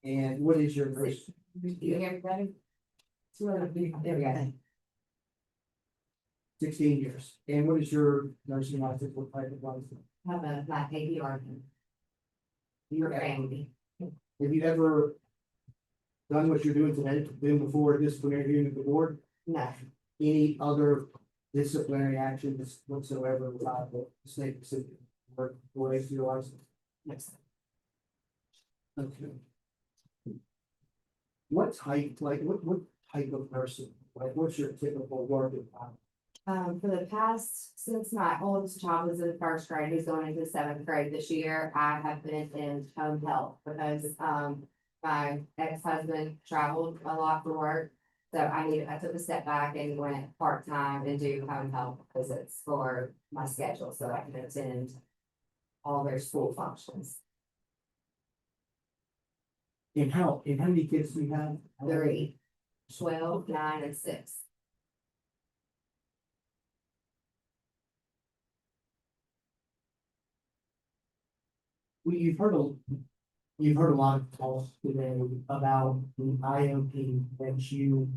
And what is your nurse?
Do you hear everybody? There we go.
16 years. And what is your nursing license, what type of license?
Have a black APR. Your family.
Have you ever done what you're doing today, been before a disciplinary hearing of the board?
No.
Any other disciplinary actions whatsoever liable, state specific, or related to your license?
Yes.
Okay. What type, like, what type of nursing, like, what's your typical work environment?
For the past, since my oldest child was in first grade, who's going into seventh grade this year, I have been in home health because, my ex-husband traveled a lot for work. So I took a step back and went part-time and do home health visits for my schedule, so I can attend all their school functions.
And how many kids do you have?
3, 12, 9, and 6.
You've heard a lot of talk today about the IOP that you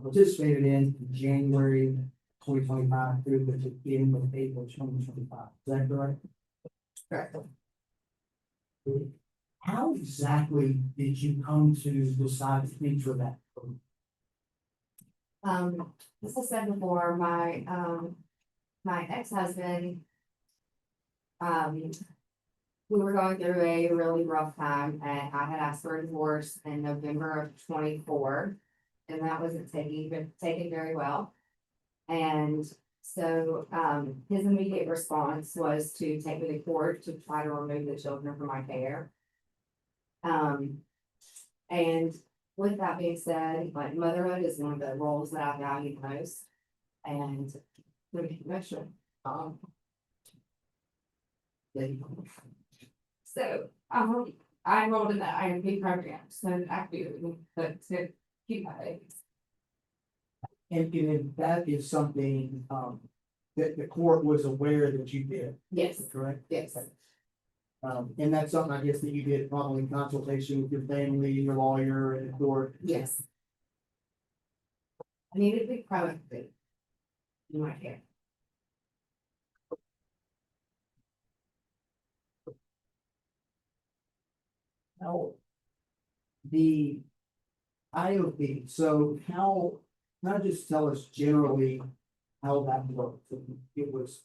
participated in January 2025 through the beginning of April 2025. Is that correct?
Correct.
How exactly did you come to decide to enter that?
As I said before, my ex-husband, we were going through a really rough time and I had asked for a divorce in November of 24. And that wasn't taken very well. And so, his immediate response was to take me to court to try to remove the children from my care. And with that being said, like motherhood is one of the roles that I value most. And the commission, so I enrolled in the IMP program, so I could, but to keep my babies.
And if that is something, that the court was aware that you did,
Yes,
correct?
yes,
And that's something I guess that you did probably in consultation with your family, your lawyer and the court.
yes. I needed to be proactive in my care.
Now, the IOP, so how, not just tell us generally how that worked. It was,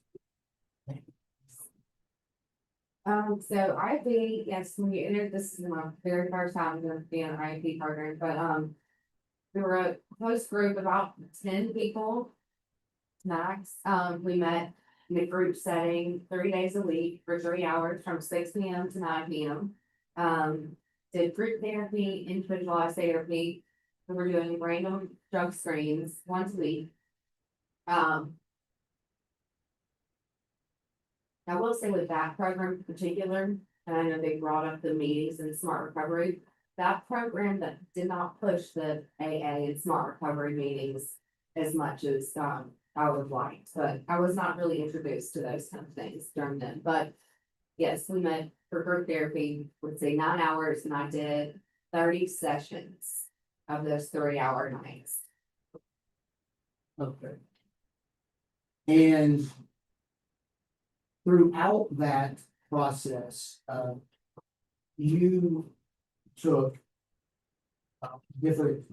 So IEP, yes, when you entered, this is my very first time to be in an IEP program, but, we were a close group, about 10 people. Max, we met in a group setting 3 days a week for 3 hours from 6 p.m. to 9 p.m. Did group therapy, individualized therapy, we were doing random drug screens once a week. I will say with that program in particular, and I know they brought up the meetings and smart recovery. that program that did not push the AA and smart recovery meetings as much as, I would like, but I was not really introduced to those kind of things during them, but yes, we met for group therapy, would say 9 hours, and I did 30 sessions of those 3-hour nights.
Okay. And throughout that process, you took different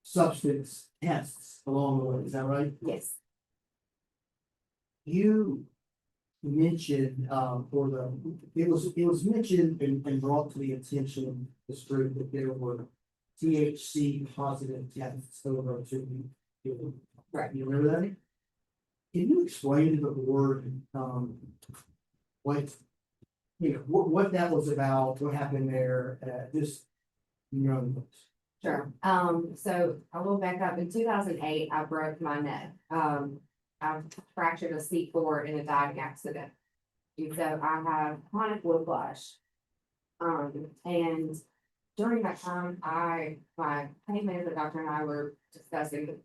substance tests along the way, is that right?
Yes,
You mentioned, it was mentioned and brought to the attention of this group that there were THC positive tests over to you.
Right.
You remember that? Can you explain to the board, what, what that was about, what happened there, just,
sure. So I will back up. In 2008, I broke my neck. I fractured a C4 in a diving accident. And so I have chronic whiplash. And during that time, my pain management doctor and I were discussing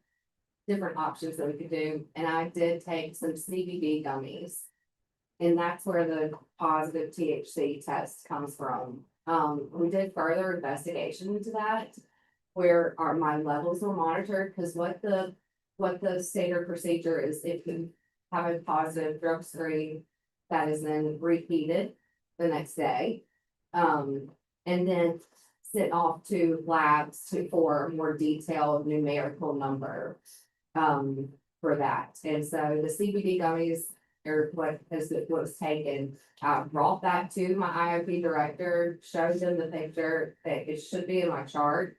different options that we could do, and I did take some CBD gummies. And that's where the positive THC test comes from. We did further investigation into that, where my levels were monitored, because what the standard procedure is, if you have a positive drug screen, that is then repeated the next day. And then sent off to labs for a more detailed numerical number for that. And so the CBD gummies are what was taken. I brought that to my IOP director, showed them the picture that it should be in my chart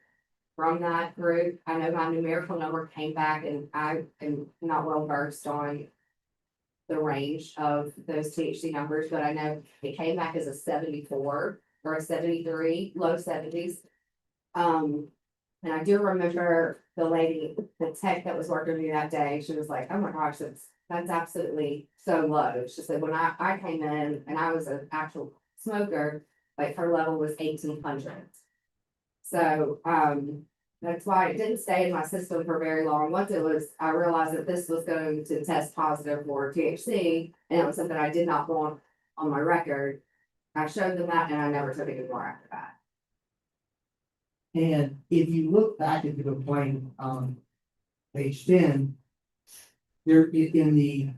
from that group. I know my numerical number came back, and I am not well versed on the range of those THC numbers, but I know it came back as a 74 or a 73, low 70s. And I do remember the lady, the tech that was working with me that day, she was like, oh my gosh, that's absolutely so low. She said, when I came in and I was an actual smoker, like her level was 1800. So, that's why it didn't stay in my system for very long. Once it was, I realized that this was going to test positive for THC, and it was something I did not want on my record. I showed them that, and I never took it anymore after that.
And if you look back at the complaint on page 10, there in the,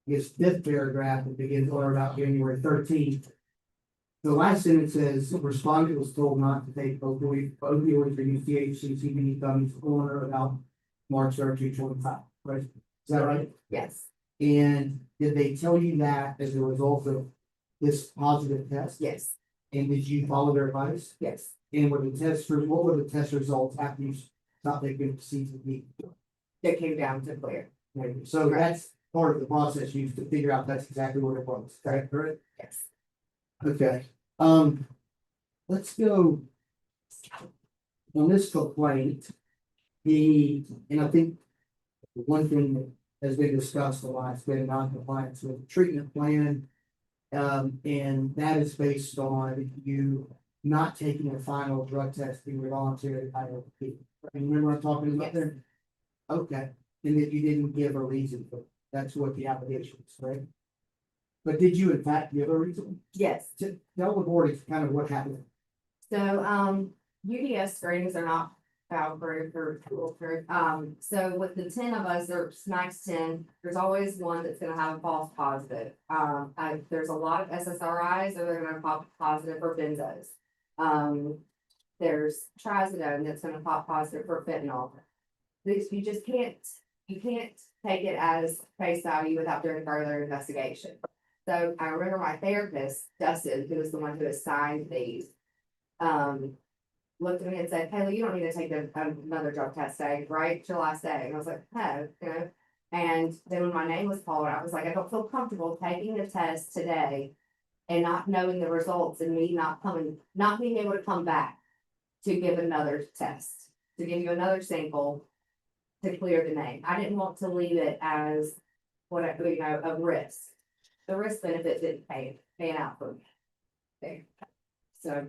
I guess, fifth paragraph that begins on about January 13th. The last sentence says, respondent was told not to take opioids or use THC, CBD gummies on or about March 3rd, 2025, right? Is that right?
Yes,
And did they tell you that as a result of this positive test?
yes,
And did you follow their advice?
yes.
And what were the test results after you stopped taking CBD?
It came down to clear.
So that's part of the process used to figure out that's exactly what it was. Is that correct?
Yes.
Okay, let's go. On this complaint, and I think one thing that has been discussed a lot has been non-compliance with the treatment plan. And that is based on you not taking a final drug test in your voluntary IOP. Remember what I'm talking about there? Okay, and that you didn't give a reason for it. That's what the allegation is, right? But did you in fact give a reason?
Yes.
Tell the board kind of what happened.
So, UDS screenings are not foul-proof or foolproof. So with the 10 of us, there's max 10, there's always one that's gonna have a false positive. There's a lot of SSRIs that are gonna pop positive for benzos. There's trazodone that's gonna pop positive for fentanyl. You just can't take it as face value without doing further investigation. So I remember my therapist, Dustin, who was the one who assigned these, looked at me and said, Haley, you don't need to take another drug test today, right? It's your last day. And I was like, no, And then when my name was called, I was like, I don't feel comfortable taking the test today and not knowing the results and me not being able to come back to give another test, to give you another sample to clear the name. I didn't want to leave it as a risk. The risk benefit didn't pan out for me there. So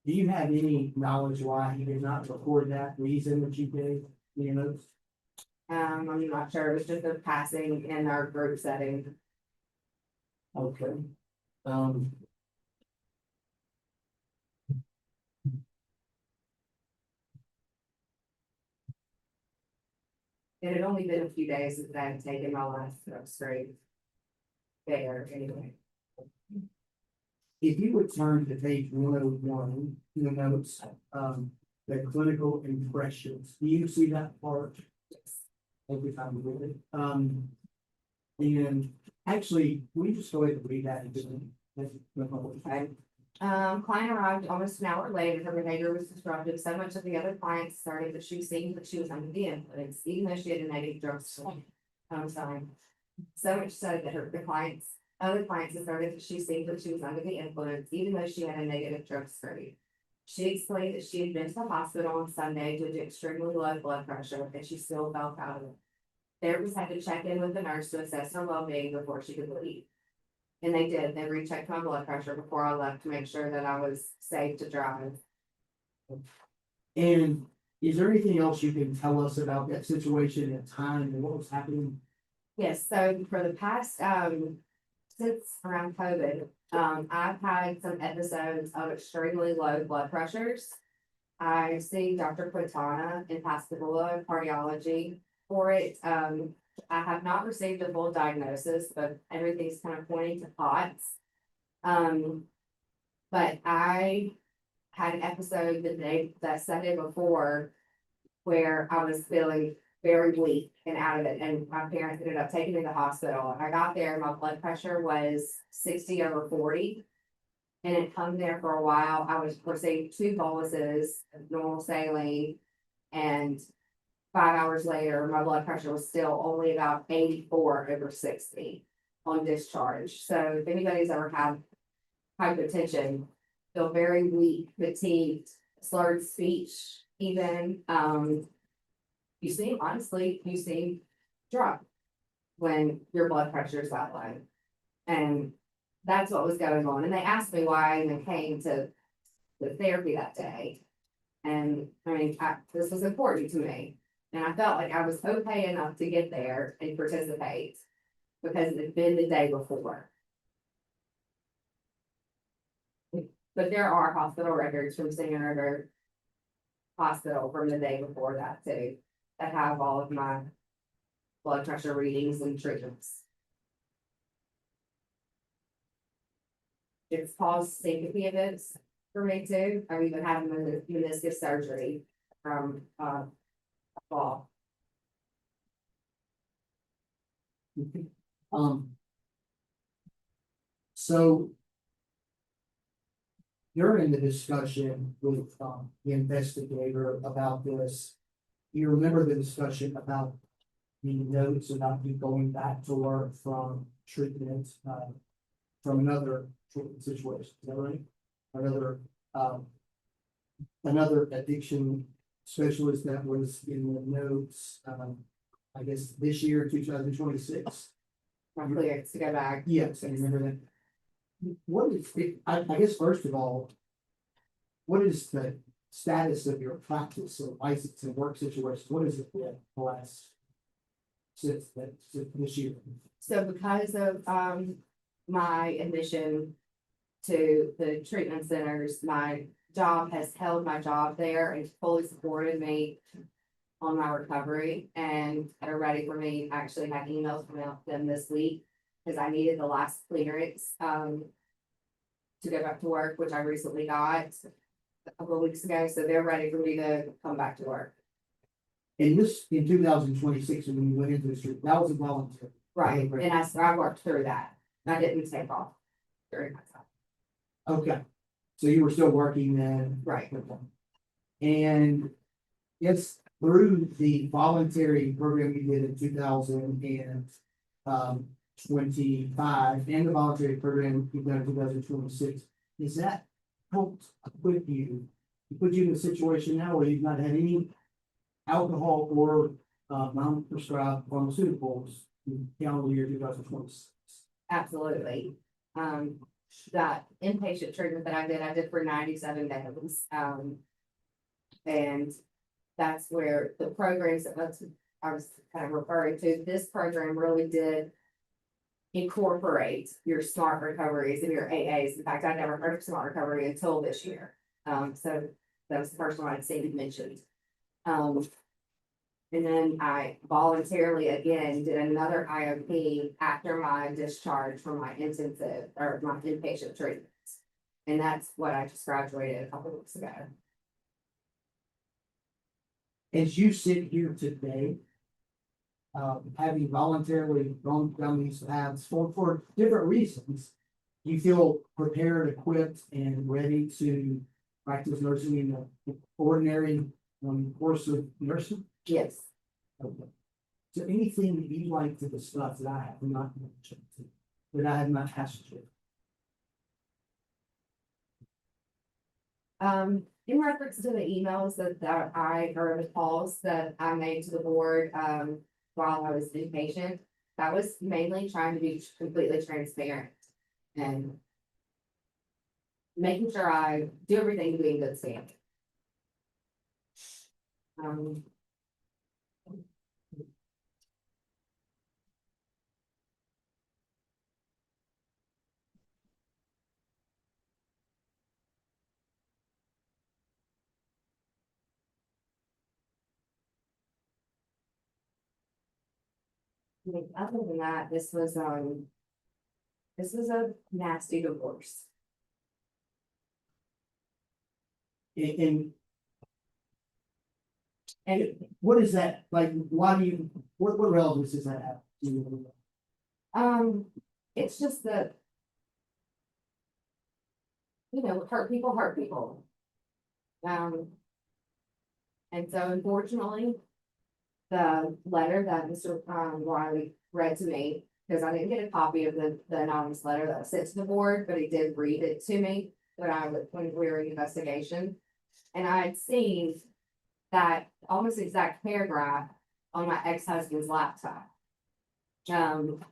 Do you have any knowledge why he did not record that reason that you gave in your notes?
I'm not sure, it was just a passing in our group setting.
Okay. Um.
It had only been a few days since I had taken my last drug screen. There, anyway.
If you would turn to page 101 in the notes, the clinical impressions, do you see that part? Every time we read it, and actually, will you just go ahead and read that again?
Okay. Client arrived almost an hour late, her behavior was disruptive, so much of the other clients started that she seemed that she was under the influence, even though she had a negative drug score. I'm sorry. So much so that other clients asserted that she seemed that she was under the influence, even though she had a negative drug screen. She explained that she had been to the hospital on Sunday due to extremely low blood pressure, and she still felt out of it. Therapists had to check in with the nurse to assess her well-being before she could leave. And they did, they rechecked my blood pressure before I left to make sure that I was safe to drive.
And is there anything else you can tell us about that situation at time and what was happening?
Yes, so for the past, since around COVID, I've had some episodes of extremely low blood pressures. I see Dr. Quintana in Pascagoula cardiology for it. I have not received a full diagnosis, but everything's kind of pointing to POTS. But I had an episode that Sunday before where I was feeling very weak and out of it, and my parents ended up taking me to the hospital. I got there, my blood pressure was 60/40. And it hung there for a while. I was received 2 boluses of normal saline. And 5 hours later, my blood pressure was still only about 84/60 on discharge. So if anybody's ever had hypertension, feel very weak, fatigued, slurred speech, even, you seem drunk when your blood pressure is that low. And that's what was going on. And they asked me why I even came to the therapy that day. And I mean, this was important to me. And I felt like I was okay enough to get there and participate because it had been the day before. But there are hospital records from Singing River Hospital from the day before that too, that have all of my blood pressure readings and treatments. It's caused syncope events for me too. I've even had meniscus surgery from a fall.
So during the discussion with, the investigator about this, you remember the discussion about the notes about you going back to work from treatment, from another treatment situation, is that right? Another addiction specialist that was in the notes, I guess this year, 2026.
My clearance to go back.
Yes, I remember that. What is, I guess first of all, what is the status of your practice of license and work situations? What is it the last since this year?
So because of my admission to the treatment centers, my job has held my job there and fully supported me on my recovery, and are ready for me. Actually had emails from them this week because I needed the last clearance to go back to work, which I recently got a couple of weeks ago. So they're ready for me to come back to work.
And this, in 2026, when you went into this, that was a volunteer.
Right, and I worked through that. I didn't take off during my time.
Okay, so you were still working then?
Right.
And it's through the voluntary program you did in 2025 and the voluntary program you've done in 2026, is that helped equip you, put you in a situation now where you've not had any alcohol or non-prescribed pharmaceuticals in calendar year 2026?
Absolutely. that inpatient treatment that I did for 97 days. And that's where the programs that I was kind of referring to, this program really did incorporate your smart recoveries and your AAs. In fact, I never heard of smart recovery until this year. So that was the first one I'd seen it mentioned. And then I voluntarily again did another IOP after my discharge from my intensive or my inpatient treatment. And that's what I just graduated a couple weeks ago.
As you sit here today, having voluntarily gone down these paths for different reasons, you feel prepared, equipped, and ready to practice nursing in the ordinary course of nursing?
Yes.
Okay. So anything that you'd like to discuss that I have not mentioned, that I have not asked you?
In reference to the emails that I, or the calls that I made to the board, while I was inpatient, that was mainly trying to be completely transparent and making sure I do everything to be in good standing. Other than that, this was a nasty divorce.
And
And
what is that, like, why do you, what relevance does that have to you?
it's just that. You know, hurt people hurt people. And so unfortunately. The letter that Mr. Wiley read to me, because I didn't get a copy of the anonymous letter that was sent to the board, but he did read it to me when we were in investigation. And I had seen that almost exact paragraph on my ex-husband's laptop. And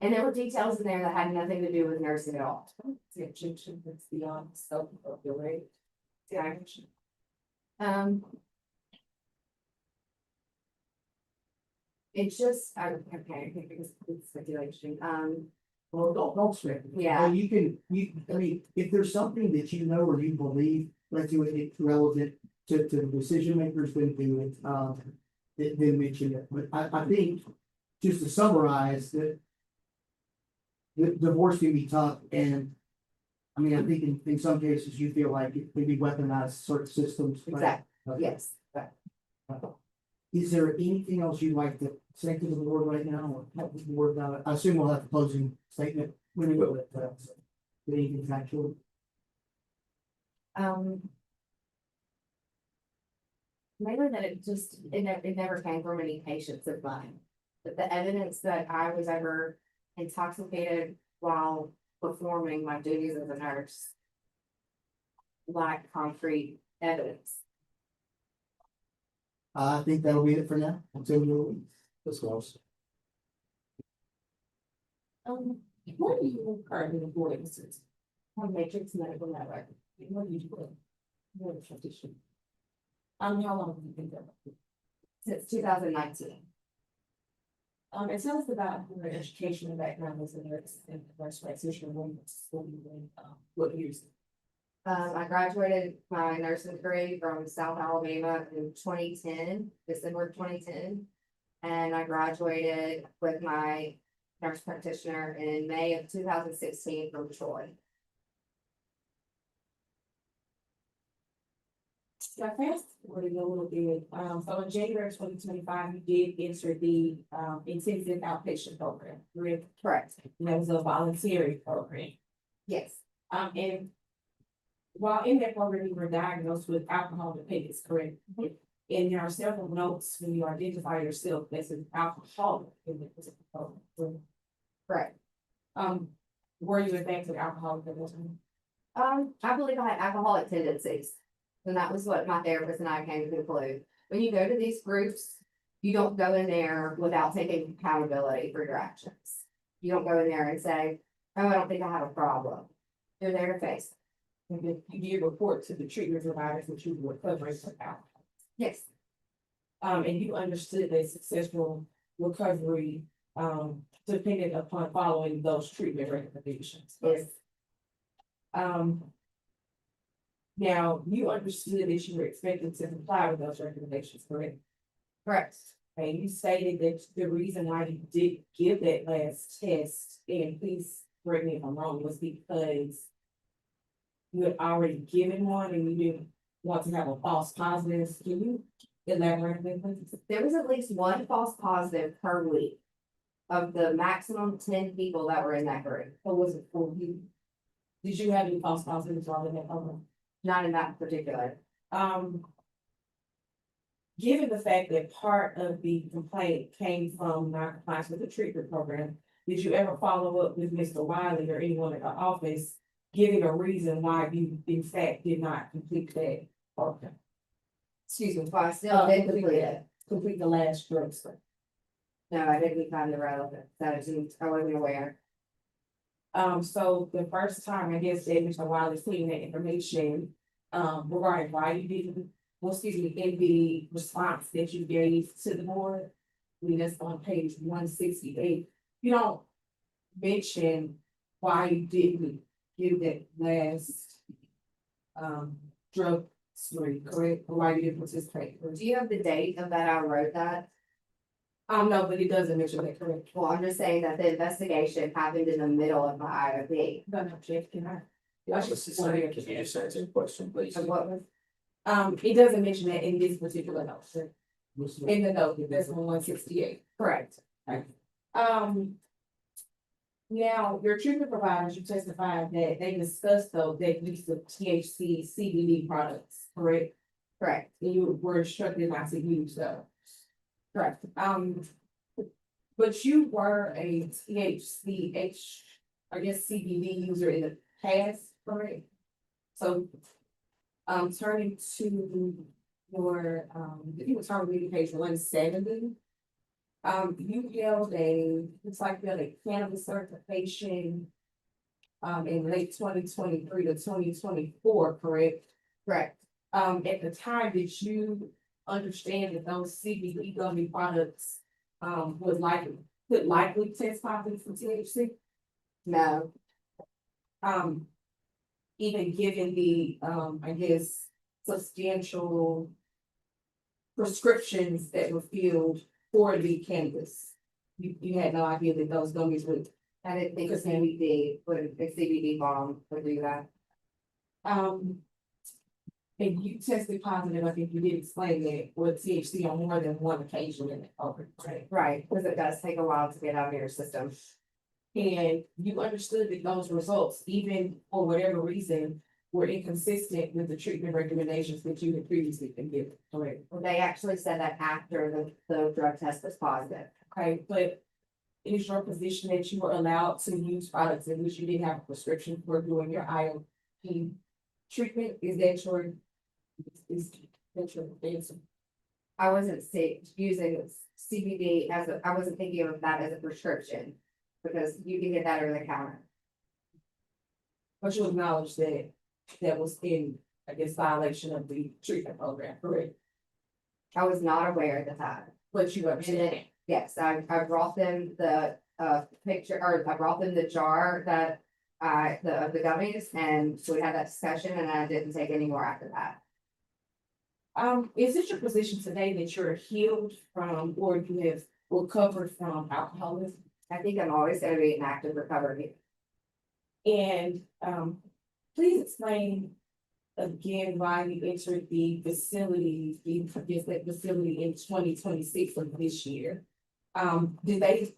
there were details in there that had nothing to do with nursing at all.
It's beyond scope of your rate.
Yeah. It's just, okay, because it's speculation,
Well, don't speculate.
Yeah.
Well, I mean, if there's something that you know or you believe, let's do it relevant to the decision makers, then do it, then mention it. But I think, just to summarize, that the divorce can be tough, and I mean, I think in some cases you feel like it can be weaponized sort of systems.
exactly,
Okay.
yes, but
Is there anything else you'd like to say to the board right now, or help the board out? I assume we'll have a closing statement. When we will, anything factual?
Mainly that it never came from any patients of mine. But the evidence that I was ever intoxicated while performing my duties as a nurse. Lack concrete evidence.
I think that'll be it for now, until you're.
This goes.
What are you currently employed since?
On Matrix Medical Network
What do you do? What is tradition? How long have you been there?
since 2019.
It sounds about your educational background as a nurse and nurse practitioner, when school you went, what years?
I graduated my nursing degree from South Alabama in 2010, December of 2010. And I graduated with my nurse practitioner in May of 2016 from Troy.
So I fast forwarded a little bit, so in January 2025, you did enter the intensive outpatient program, correct?
Correct.
And that was a voluntary program.
Yes,
And while in that program, you were diagnosed with alcohol dependence, correct? And there are several notes when you identify yourself as an alcoholic in the particular program.
correct.
Were you in fact an alcoholic at that time?
I believe I had alcoholic tendencies. And that was what my therapist and I came to conclude. When you go to these groups, you don't go in there without taking accountability for your actions. You don't go in there and say, Oh, I don't think I have a problem. They're there to face.
And then you did report to the treatment providers that you were recovering from alcohol.
Yes,
And you understood that successful recovery, depended upon following those treatment recommendations.
yes,
Um. Now, you understood that you were expected to comply with those recommendations, correct?
correct.
And you stated that the reason why you did give that last test, and please correct me if I'm wrong, was because you had already given one and you didn't want to have a false positive. Can you elaborate on that, please?
There was at least one false positive per week of the maximum 10 people that were in that group.
Or was it for you? Did you have any false positives while in that program?
Not in that particular.
Um. Given the fact that part of the complaint came from non-compliance with the treatment program, did you ever follow up with Mr. Wiley or anyone at the office? Giving a reason why you in fact did not complete that program?
Excuse me, but I still did complete it.
Complete the last drug screen.
No, I didn't find the relevant. That is, I wasn't aware.
So the first time, I guess, that Mr. Wiley seen that information, regarding why you didn't, well, excuse me, in the response that you gave to the board. I mean, that's on page 168. You don't mention why you didn't give that last, drug screen, correct? Or why you didn't participate, correct?
Do you have the date of that I wrote that?
No, but it doesn't mention that, correct?
Well, I'm just saying that the investigation happened in the middle of my IOP.
No, no, Jeff, can I?
Can you just answer the question, please?
So what was,
It doesn't mention that in this particular note, sir. In the note, that's on 168.
correct,
Now, your treatment providers, you testified that they discussed though, that use of THC CBD products, correct?
correct,
And you were instructed not to use those.
correct.
But you were a I guess CBD user in the past, correct? So, turning to your, if you were talking reading page 170. You held looks like you held a cannabis certification. In late 2023 to 2024, correct?
Correct.
At the time, did you understand that those CBD gummy products, could likely test positive for THC?
No,
Even given the, I guess, substantial prescriptions that were filled for the cannabis. You had no idea that those gummies would,
I didn't think
Because-
CBD would, a CBD bomb would do that.
and you tested positive, I think you did explain that, with THC on more than one occasion in it, okay, right?
Right, because it does take a while to get out of your system.
And you understood that those results, even for whatever reason, were inconsistent with the treatment recommendations that you had previously been given, correct?
They actually said that after the drug test was positive.
Okay, but it is your position that you were allowed to use products in which you didn't have a prescription for doing your IOP treatment, is that your answer?
I wasn't using CBD as a, I wasn't thinking of that as a prescription. Because you can get that over the counter.
But you acknowledge that that was in, I guess, violation of the treatment program, correct?
I was not aware at the time.
But you
And
understand.
then, yes, I brought them the picture, or I brought them the jar that the gummies, and so we had that discussion, and I didn't take any more after that.
Is it your position today that you're healed from, or you have recovered from alcoholism?
I think I'm always gonna be in active recovery.
And, please explain again why you entered the facility, that facility in 2026 of this year. Did they,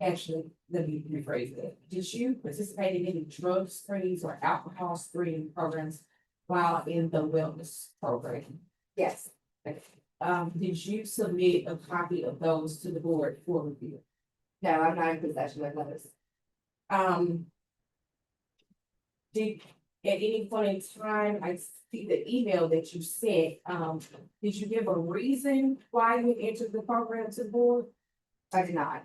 actually, let me rephrase that. Did you participate in any drug screens or alcohol screening programs while in the wellness program?
Yes,
Did you submit a copy of those to the board for review?
no, I'm not in possession of those.
Did, at any point in time, I see the email that you sent, did you give a reason why you entered the program to the board?
I did not.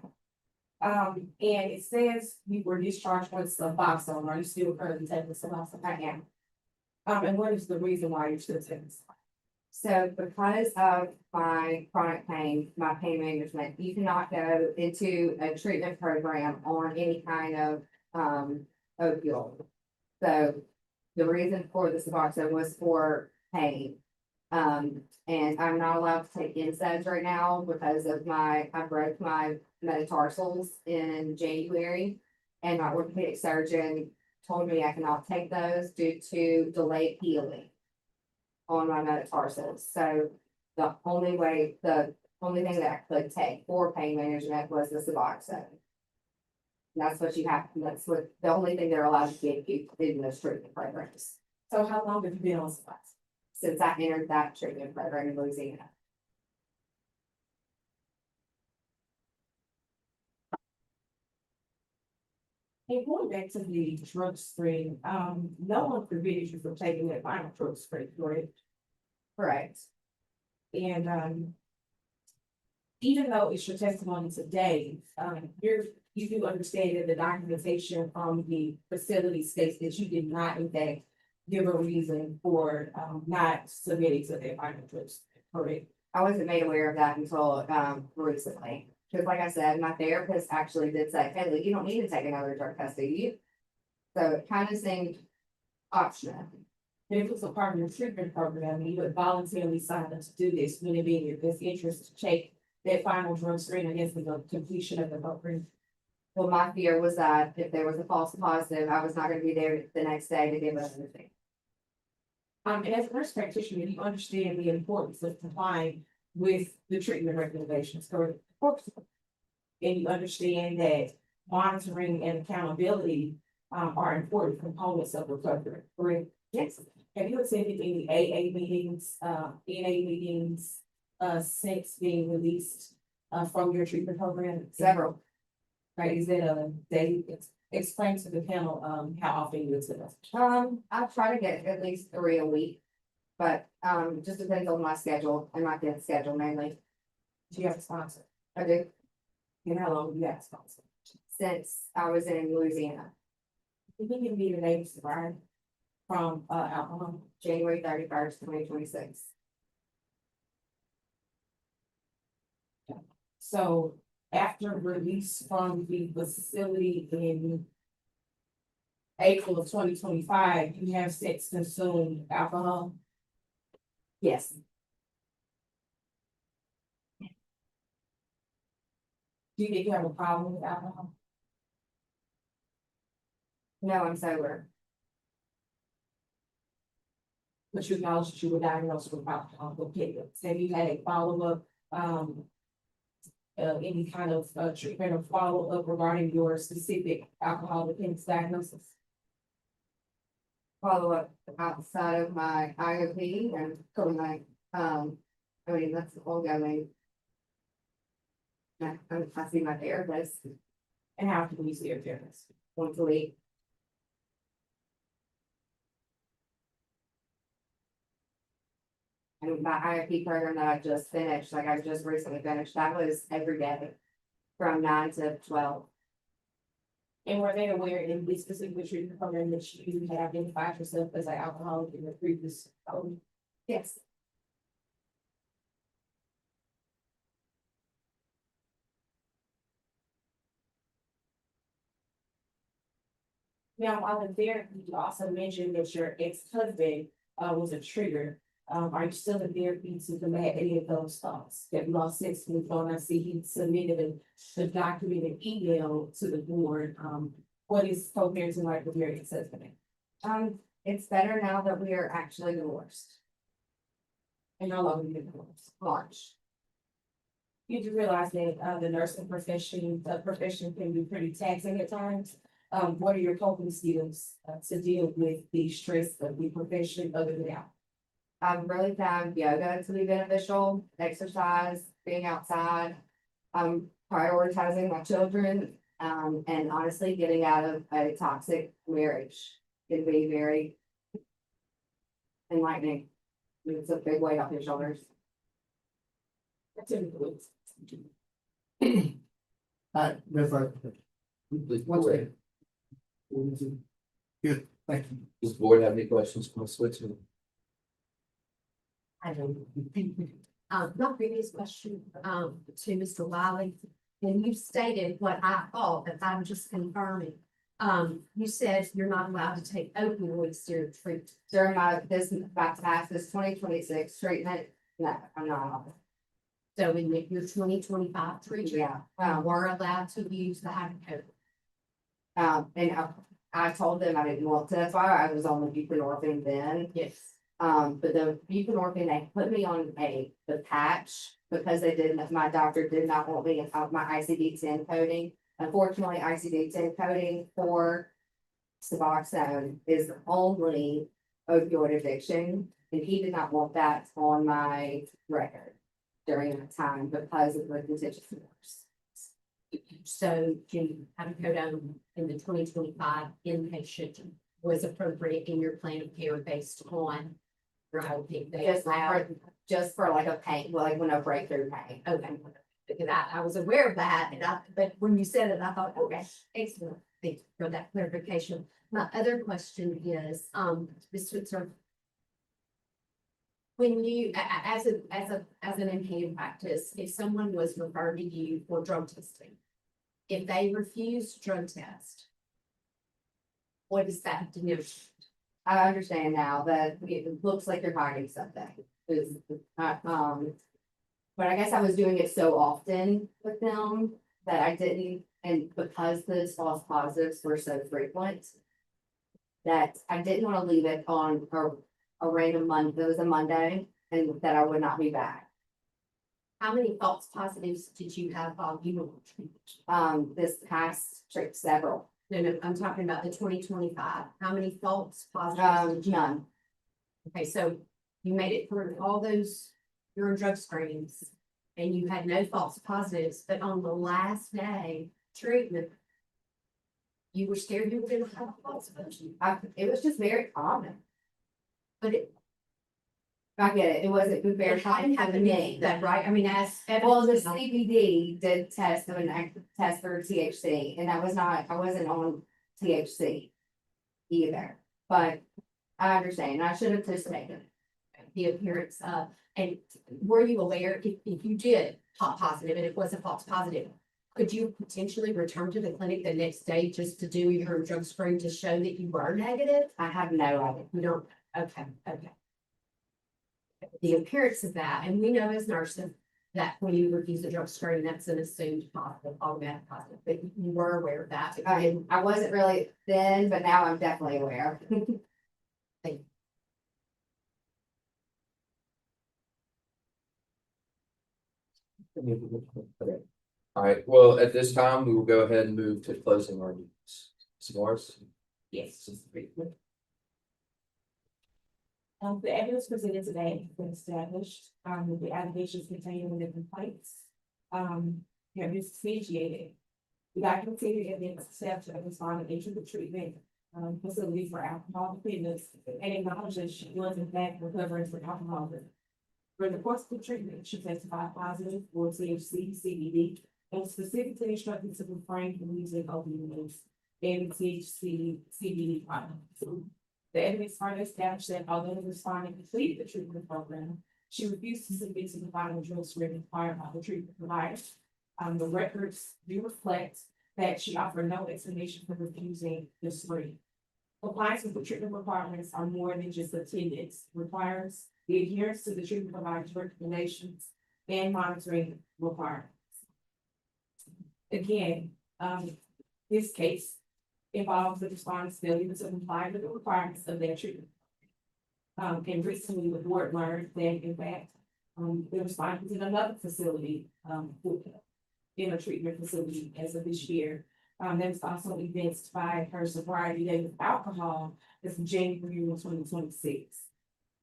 And it says you were discharged with Suboxone. Are you still currently taking Suboxone?
I am.
And what is the reason why you're still taking Suboxone?
So because of my chronic pain, my pain management, you cannot go into a treatment program on any kind of opioid. So the reason for the Suboxone was for pain. And I'm not allowed to take NSAIDs right now because of I broke my metatarsals in January. And my orthopedic surgeon told me I cannot take those due to delayed healing on my metatarsals. So the only thing that I could take for pain management was the Suboxone. That's what that's what, the only thing they're allowed to give you in those treatment programs,
So how long have you been on Suboxone?
since I entered that treatment program in Louisiana.
And going back to the drug screen, no one prevented you from taking that final drug screen, correct?
Correct.
And even though it's your testimony today, you do understand that the documentation from the facility states that you did not in fact give a reason for not submitting to their final drug screen, correct?
I wasn't made aware of that until recently. Because like I said, my therapist actually did say, hey, look, you don't need to take another drug test, do you? So it kind of seemed optional.
And if it was a part of your treatment program, you would voluntarily sign up to do this, would it be in your best interest to take that final drug screen against the completion of the program?
Well, my fear was that if there was a false positive, I was not gonna be there the next day to give another thing.
And as a nurse practitioner, you understand the importance of complying with the treatment recommendations, correct? Of course. And you understand that monitoring and accountability are important components of recovery, correct?
Yes.
Have you attended any AA meetings, NA meetings, since being released from your treatment program?
Several.
Right, is it a day, explain to the panel how often you attend those?
I try to get at least 3 a week. But it just depends on my schedule and my kid's schedule mainly.
Do you have a sponsor?
I do,
And how long do you have a sponsor?
since I was in Louisiana,
You can give me your names, right? From alcohol.
January 31st, 2026.
So after release from the facility in April of 2025, you have since consumed alcohol.
Yes,
Do you think you have a problem with alcohol?
no, I'm sober.
But you acknowledge that you were diagnosed with alcohol dependence. Have you had a follow-up, any kind of treatment or follow-up regarding your specific alcohol dependence diagnosis?
Follow up outside of my IOP and for my, that's ongoing. I see my therapist
And how can we see your therapist?
once a week. And my IOP program that I just finished, like I just recently finished, that was every day from 9 to 12.
And were they aware in this specific treatment program that you had identified yourself as an alcoholic in the previous?
Yes.
Now, while in therapy, you also mentioned that your ex-husband was a trigger. Are you still in therapy to combat any of those thoughts that we lost 6 weeks on? I see he submitted a documented email to the board. What is co-parenting like with your ex-husband?
It's better now that we are actually divorced.
And how long have you been divorced?
March.
You do realize that the nursing profession can be pretty taxing at times. What are your coping skills to deal with the stress of the profession other than that?
I've really found yoga to be beneficial, exercise, being outside. Prioritizing my children, and honestly getting out of a toxic marriage can be very enlightening. It's a big weight off your shoulders.
That's in the woods.
No further.
Please,
Once
board.
again. Good, thank you.
Does the board have any questions for Ms. Switzer?
I don't. My previous question, to Mr. Wiley, and you stated what I thought, but I'm just confirming. You said you're not allowed to take opioids during treatment.
During my, this, about to pass this 2026 treatment, no, I'm not.
So in your 2025 treatment,
Yeah,
we're allowed to use the hydrocodone.
and I told them I didn't want to, that's why I was on the buprenorphine then.
Yes.
But the buprenorphine, they put me on the patch because they didn't, my doctor did not want me to have my ICD-10 coding. Unfortunately, ICD-10 coding for Suboxone is the only opioid addiction, and he did not want that on my record during that time because of the contingency force.
So the hydrocodone in the 2025 inpatient was appropriate in your plan of care based on your OP.
Just for like a pain, like when a breakthrough pain.
Okay, because I was aware of that, but when you said it, I thought, okay, excellent, thank you for that clarification. My other question is, Ms. Switzer. When you, as an in-hand practice, if someone was referred to you for drug testing, if they refuse drug test, what does that denote?
I understand now that it looks like you're hiding something. But I guess I was doing it so often with them that I didn't, and because the false positives were so frequent. That I didn't want to leave it on a random Monday, it was a Monday, and that I would not be back.
How many false positives did you have while you were on treatment?
This past trip, several,
No, I'm talking about the 2025. How many false positives? did you have?
none.
Okay, so you made it through all those urine drug screens and you had no false positives, but on the last day treatment, you were scared you were gonna have a false positive.
It was just very common.
But it,
I get it, it wasn't very
it
common
didn't
for
have to be
me.
that, right? I mean, as.
Well, the CBD did test for THC, and I wasn't on THC either, but I understand, I should have just taken it.
The appearance of, and were you aware if you did pop positive and it was a false positive? Could you potentially return to the clinic the next day just to do your drug screen to show that you were negative?
I have no idea.
You don't, okay. The appearance of that, and we know as nurses that when you refuse a drug screen, that's an assumed positive, automatic positive, but you were aware of that.
I wasn't really then, but now I'm definitely aware.
Okay. All right, well, at this time, we will go ahead and move to closing arguments. Ms. Morris?
Yes, just briefly. The evidence presented today has been established, the allegations contained in the complaints, have been substantiated. The documented evidence steps of responding into the treatment, facility for alcohol dependence, and acknowledged that she was in fact recovering from alcoholism. For the course of the treatment, she testified positive for THC, CBD, and specifically instructed to refrain from using opioids and THC, CBD products. The evidence further established that although the respondent completed the treatment program, she refused to submit to the final drug screen required by the treatment provider. The records do reflect that she offered no explanation for refusing the screen. Compliance with the treatment requirements are more than just attendance, requires the adherence to the treatment provider's recommendations and monitoring requirements. Again, this case involves the respondent's failure to comply with the requirements of their treatment. And recently the board learned that in fact, the respondent was in another facility, in a treatment facility as of this year. That was also evidenced by her sobriety date with alcohol as of January 2026.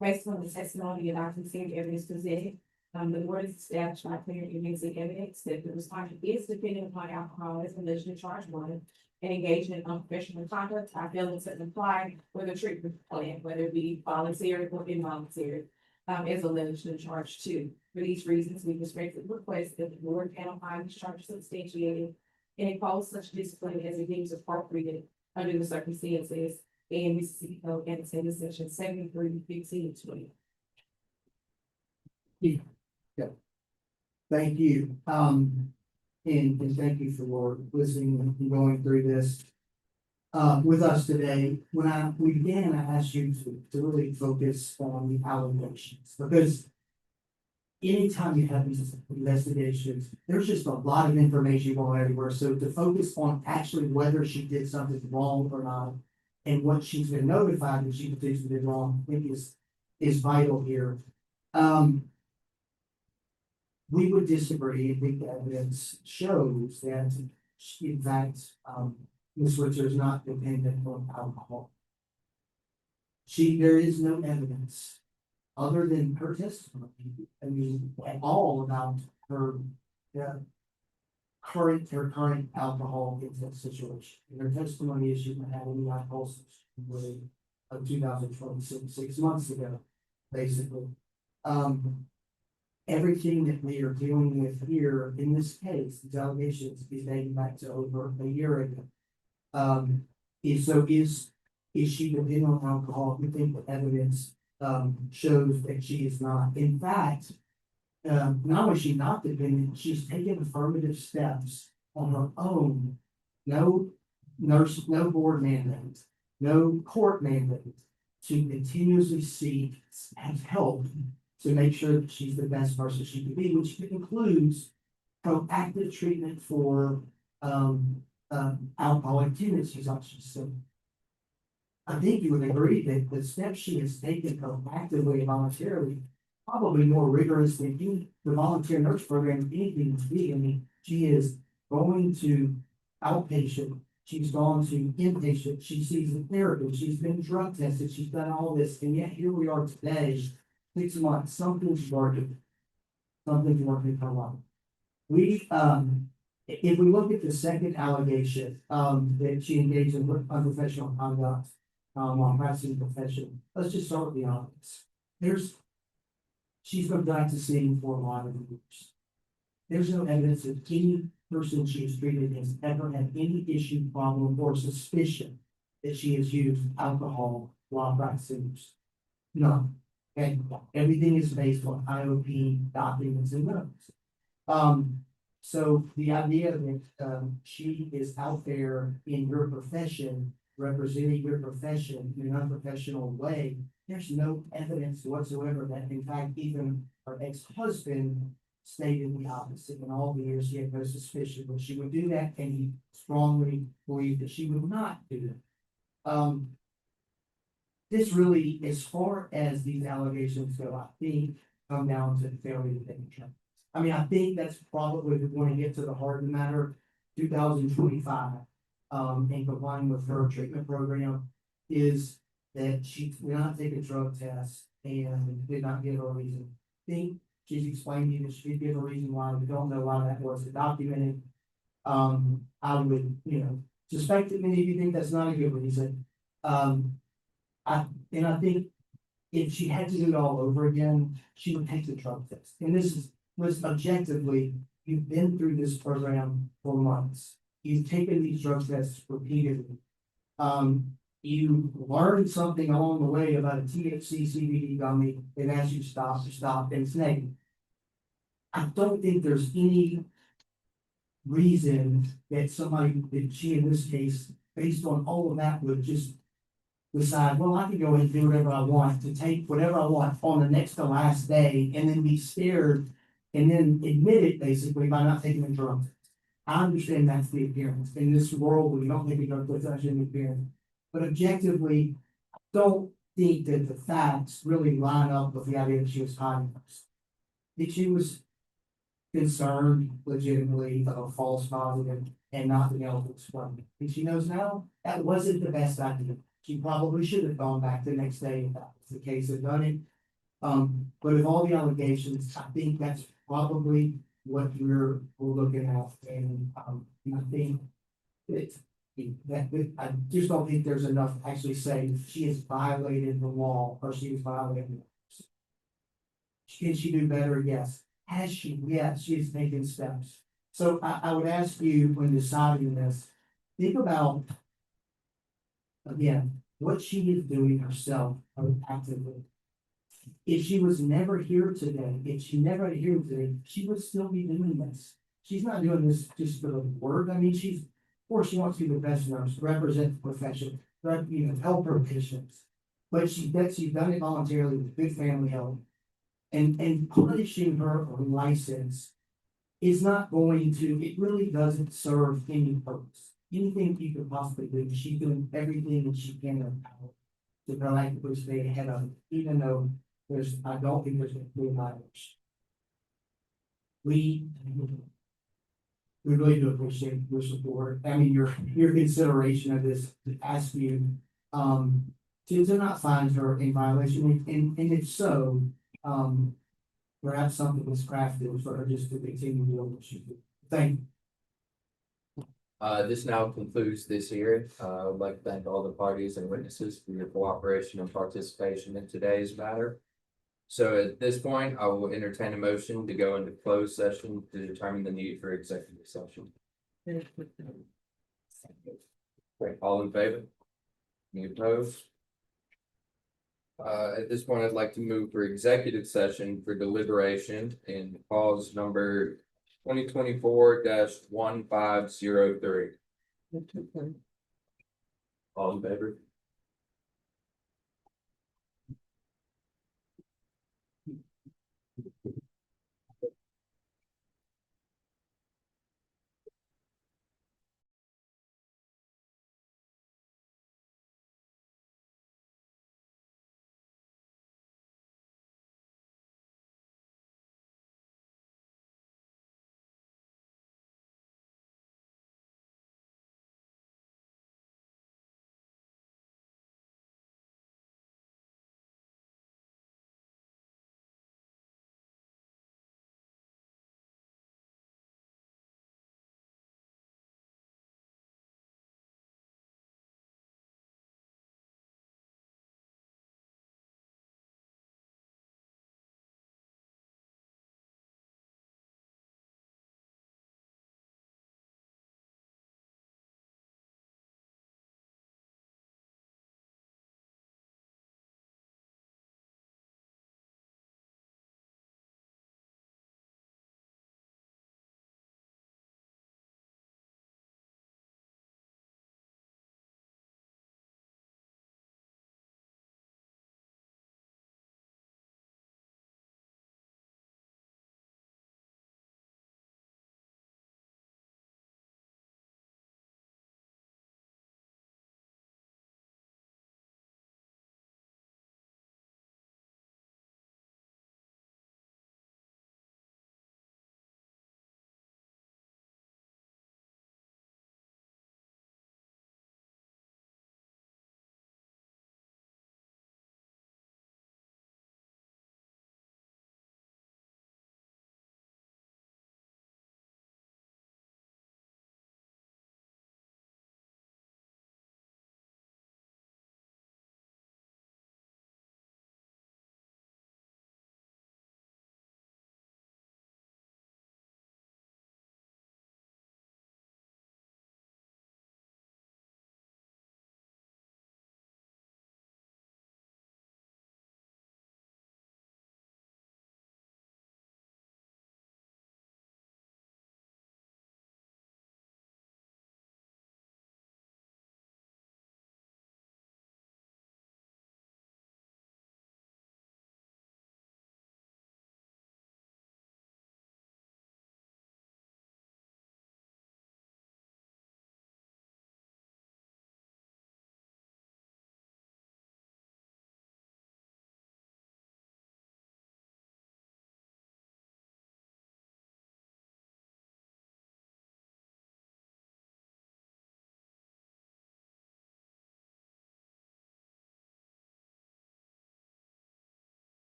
Based on the testimony and documented evidence presented, the board is established by clear and convincing evidence that the respondent is dependent upon alcohol as alleged in charge one and engaged in unprofessional conduct. I feel it's apply for the treatment plan, whether it be voluntary or involuntary, as alleged in charge two. For these reasons, we respectfully request that the board analyze these charges substantiated and impose such discipline as it deems appropriate under the circumstances and Mississippi Code annotated section 73:15-20.
Thank you. And thank you for listening and going through this. With us today, when we began, I asked you to really focus on the allegations, because anytime you have these investigations, there's just a lot of information going everywhere, so to focus on actually whether she did something wrong or not, and what she's been notified that she did wrong, I think is vital here. We would disagree. I think the evidence shows that in fact, Ms. Switzer is not dependent on alcohol. There is no evidence other than her testimony, I mean, at all about her, current alcohol intake situation. And her testimony is she had any alcohol of 2026, 6 months ago, basically. Everything that we are dealing with here in this case, these allegations, is dating back to over a year ago. Is she dependent on alcohol? We think the evidence shows that she is not. In fact, not only is she not dependent, she's taken affirmative steps on her own. No nurse, no board mandate, no court mandate, to continuously seek help to make sure that she's the best person she can be, which includes proactive treatment for alcoholic tendencies, I should say. I think you would agree that the steps she has taken proactively and voluntarily, probably more rigorous than the volunteer nurse program, anything to be. I mean, she is going to outpatient, she's gone to inpatient, she sees a therapist, she's been drug tested, she's done all this, and yet here we are today, 6 months, something's working for a while. If we look at the second allegation, that she engaged in unprofessional conduct, while practicing profession, let's just start with the obvious. She's been practicing for a lot of years. There's no evidence that any person she's treated has ever had any issue, problem, or suspicion that she has used alcohol while practicing. No. And everything is based on IOP documents and notes. So the idea that she is out there in your profession, representing your profession in an unprofessional way, there's no evidence whatsoever that, in fact, even her ex-husband stated the opposite. In all the years, he had no suspicion that she would do that, and he strongly believed that she would not do that. This really, as far as these allegations go, I think come down to the failure to take insurance. I mean, I think that's probably, if we want to get to the heart of the matter, 2025, and complying with her treatment program, is that she did not take a drug test and did not give a reason. I think she's explained to you that she did give a reason why. We don't know why that was documented. I would, suspect that many of you think that's not a good reason. I think if she had to do it all over again, she would take the drug test. And this was objectively, you've been through this program for months. You've taken these drug tests repeatedly. You learned something along the way about a THC CBD gummy. They've asked you to stop, and it's negative. I don't think there's any reason that somebody, that she in this case, based on all of that, would just decide, well, I can go ahead and do whatever I want, to take whatever I want on the next to last day, and then be scared, and then admit it basically by not taking a drug test. I understand that's the appearance. In this world, we don't take a drug test, that's an appearance. But objectively, I don't think that the facts really line up with the idea that she was hiding us. That she was concerned legitimately of a false positive and not being able to explain it. And she knows now that wasn't the best idea. She probably should have gone back the next day if that was the case and done it. But of all the allegations, I think that's probably what we're looking at. And I think I just don't think there's enough to actually say she has violated the law or she has violated the law. Can she do better? Yes. Has she? Yes, she has taken steps So I would ask you, when deciding this, think about, again, what she is doing herself actively. If she was never here today, if she never here today, she would still be doing this. She's not doing this just for the word. I mean, she's, of course, she wants to be the best nurse, represent the profession, help her patients. But she's done it voluntarily with good family help. And punishing her on license is not going to, it really doesn't serve any purpose. Anything you could possibly do, she's doing everything that she can in her power to proactively stay ahead of it, even though I don't think there's a clear violation. We really do appreciate your support, I mean, your consideration of this, to ask you, to not find her in violation, and if so, perhaps something was crafted for her just to continue doing what she did. Thank you.
This now concludes this hearing. I would like to thank all the parties and witnesses for your cooperation and participation in today's matter. So at this point, I will entertain a motion to go into closed session to determine the need for executive session. Great, all in favor? Any opposed? At this point, I'd like to move for executive session for deliberation in clause number 2024-1503. All in favor?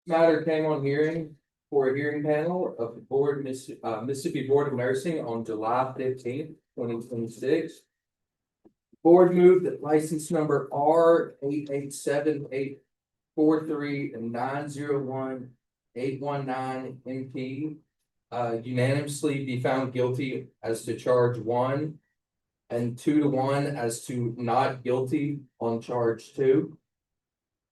matter came on hearing for a hearing panel of the Mississippi Board of Nursing on July 15th, 2026. Board moved that license number R 887843 and 901-819 MP unanimously be found guilty as to charge 1 and 2-1 as to not guilty on charge 2.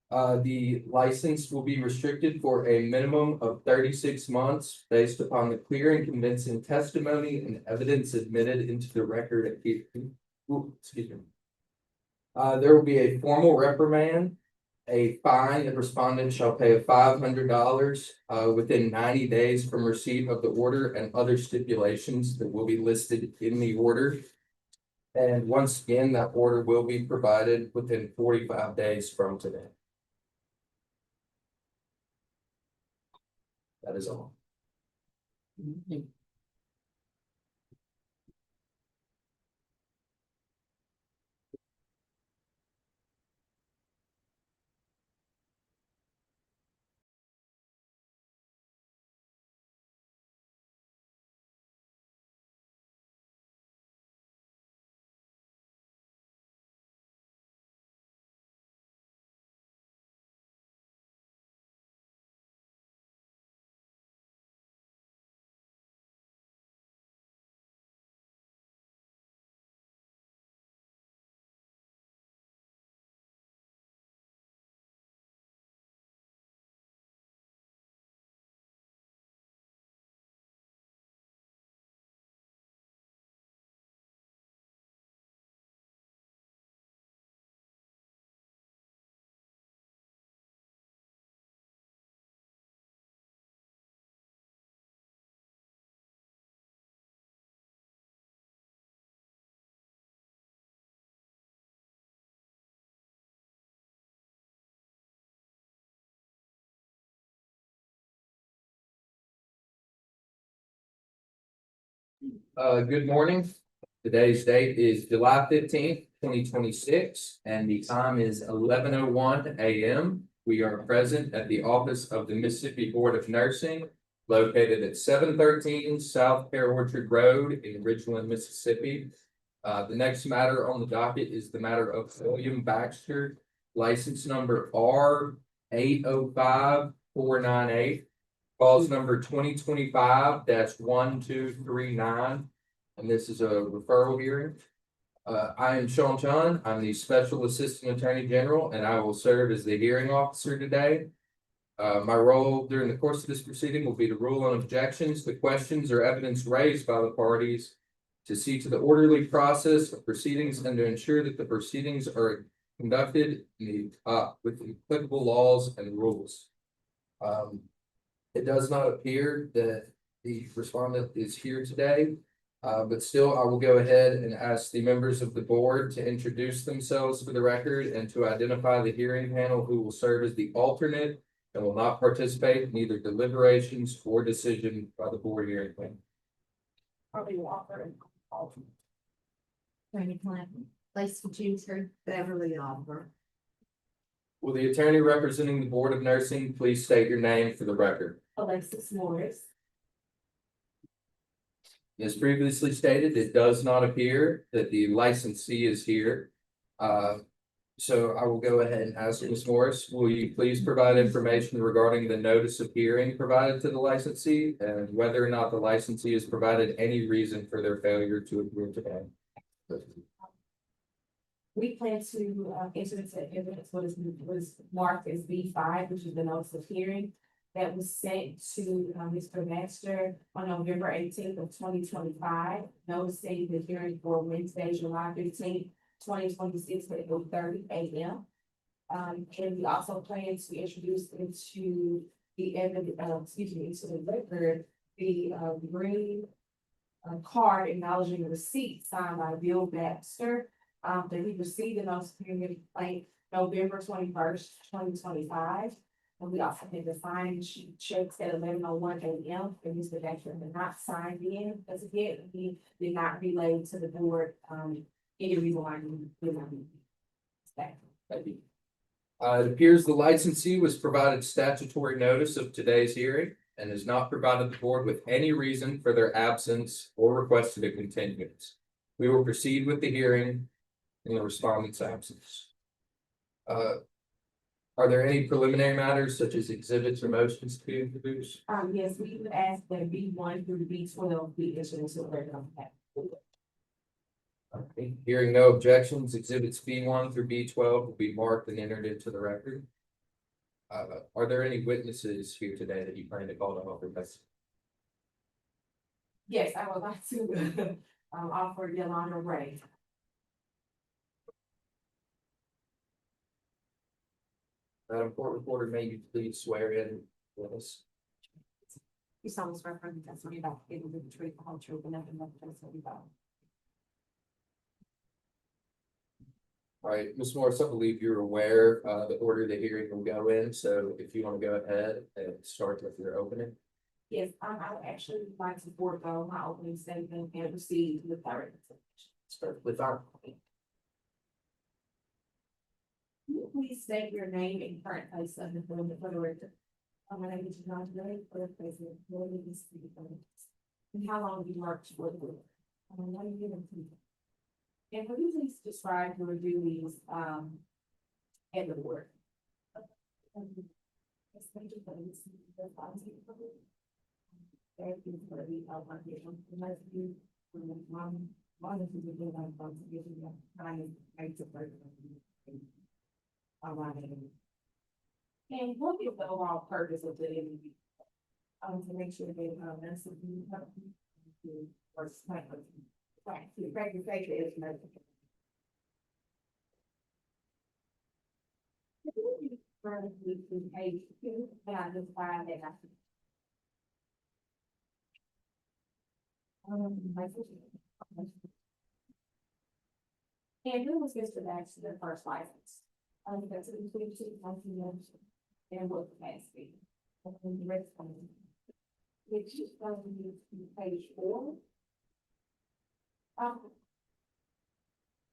The license will be restricted for a minimum of 36 months based upon the clear and convincing testimony and evidence admitted into the record at excuse me. There will be a formal reprimand, a fine that respondent shall pay of $500 within 90 days from receipt of the order, and other stipulations that will be listed in the order. And once again, that order will be provided within 45 days from today. That is all. Good morning. Today's date is July 15th, 2026, and the time is 11:01 a.m. We are present at the office of the Mississippi Board of Nursing, located at 713 South Pear Orchard Road in Ridgeland, Mississippi. The next matter on the docket is the matter of William Baxter, license number R 805498. Calls number 2025-1239, and this is a referral hearing. I am Sean Chun. I'm the Special Assistant Attorney General, and I will serve as the hearing officer today. My role during the course of this proceeding will be to rule on objections to questions or evidence raised by the parties, to see to the orderly process of proceedings, and to ensure that the proceedings are conducted with the applicable laws and rules. It does not appear that the respondent is here today, but still I will go ahead and ask the members of the board to introduce themselves for the record and to identify the hearing panel who will serve as the alternate and will not participate in either deliberations or decision by the board hearing panel.
Probably Walker and Alton.
Randy Clinton, Lacey Junior,
Beverly Oliver.
Will the attorney representing the Board of Nursing please state your name for the record?
Alexis Morris.
As previously stated, it does not appear that the licensee is here. So I will go ahead and ask Ms. Morris, will you please provide information regarding the notice of hearing provided to the licensee and whether or not the licensee has provided any reason for their failure to appear today?
We plan to enter into evidence what was marked as B5, which is the notice of hearing that was sent to Mr. Baxter on November 18th of 2025, noticing the hearing for Wednesday, July 15th, 2026 at 8:30 a.m. And we also plan to introduce into the into the record, the green card acknowledging the receipt signed by Bill Baxter. That we received the notice of hearing complaint November 21st, 2025. And we also had the sign sheet checks at 11:01 a.m. and Mr. Baxter had not signed in as of yet. He did not relay to the board any reason why he did not be.
Thank you. It appears the licensee was provided statutory notice of today's hearing and has not provided the board with any reason for their absence or requested a continuance. We will proceed with the hearing in the respondent's absence. Are there any preliminary matters such as exhibits or motions to be introduced?
Yes, we would ask that B1 through B12 be issued into the record.
Okay, hearing no objections, exhibits B1 through B12 will be marked and entered into the record. Are there any witnesses here today that you plan to call to offer testimony?
Yes, I would like to offer Yolanda Ray.
Madam Court Reporter, may you please swear in with us?
You saw this reference, that's what about able to treat the whole truth and nothing but the truth about.
All right, Ms. Morris, I believe you're aware, the order the hearing will go in, so if you want to go ahead and start with your opening.
Yes, I would actually like to forego my opening statement and proceed with direct.
Start with our.
Can you please state your name and current place of employment for the record? My name is John Gray, for the president, and how long have you worked for the board? 1 year and 2 years. And will you please describe your duties, at the board? Thank you for the outline. Unless you, one of you will have fun to give you I took part in and what is the overall purpose of the interview? To make sure that, that's what you have to, or slightly, right, to practice safety is medical. Further to page 2, and I just find that and who was Mr. Baxter, the first license? That's between 2,000 years and what capacity? And the rest of them. Which is going to be page 4.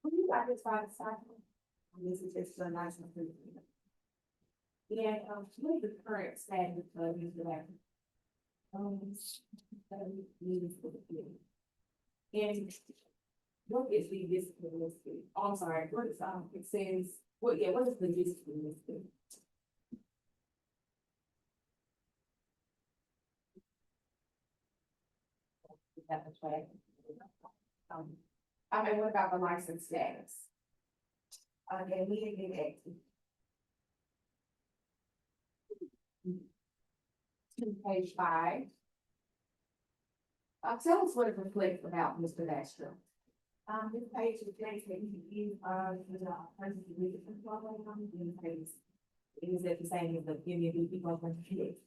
Will you satisfy the cycle? This is just a nice improvement. And, what is the current status of Mr. Baxter? And what is the discipline listed? Oh, I'm sorry, what is, it says, what is the discipline listed? That's right. I mean, what about the license status? Okay, we didn't get active. To page 5. Tell us what it reflects about Mr. Baxter. This page reflects that you are the person who is the page. It is at the same as the community people from the kids.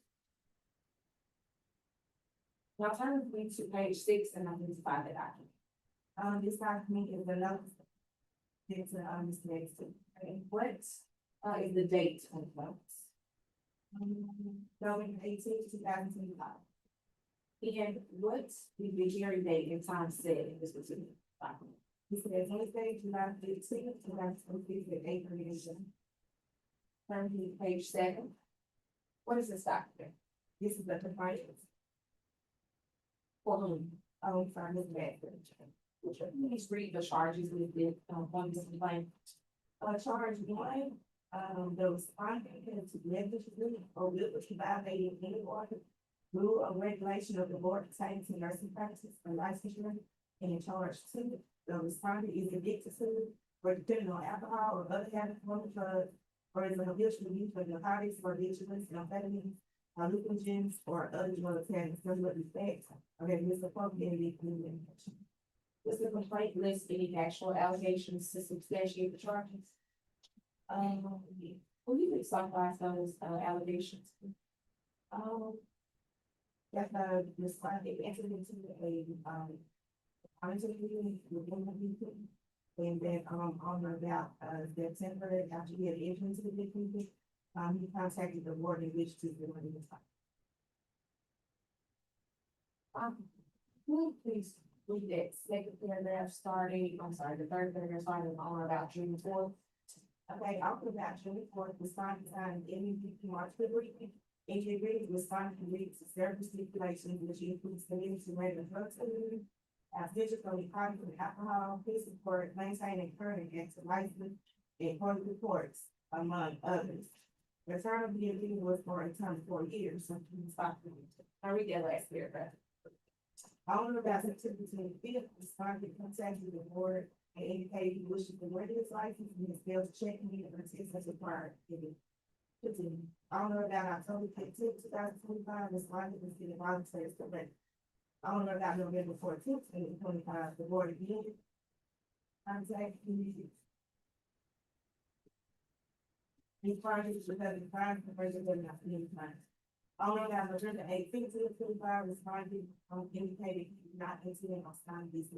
Now turn with me to page 6 and identify the document. This document is the notice. It's Mr. Baxter. Okay, what is the date of the notice? November 18th, 2025. And what is the hearing date and time set in this particular document? This is Wednesday, July 15th, 2025 at 8 p.m. Turn to page 7. What is this document? This is the complaint. For whom? Oh, sorry, Mr. Baxter. Please read the charges with the on this complaint. Charge 1. The respondent to negligently or willfully violating any order, rule or regulation of the board pertaining to nursing practice or licensure. And charge 2, the respondent is addicted to or dependent on alcohol or other habitual drugs, or is an habitual use of narcotics or vigilance, amphetamines, hallucinogens, or other drugs having similar effects or have misappropriated medication. Does the complaint list any actual allegations to substantiate the charges? Will you summarize those allegations? That the respondent entered into a and then on or about September, after he had entered into the victim, he contacted the board in which to do the time. Please read that second paragraph starting, I'm sorry, the third paragraph starting on or about June 4th. Okay, I'll put that to report the sign design MVP March Liberty. AJ Reed was signed to read the service stipulations, which includes the need to rent a drug food. Physically, product and alcohol, please support, maintain and current and to license and court reports, among others. The term of the MVP was for a term of 4 years, so we can stop. I read that last paragraph. Owner about September 25th, responded, contacted the board and indicated he wishes to renew his license and has failed to check in and assist as required. Owner about October 15th, 2025, responded and said voluntary surrender. Owner about November 14th, 2025, the board again contacted me. These projects were having time for president not being time. Owner about November 18th, 2025, responded, indicated he did not intend on signing this.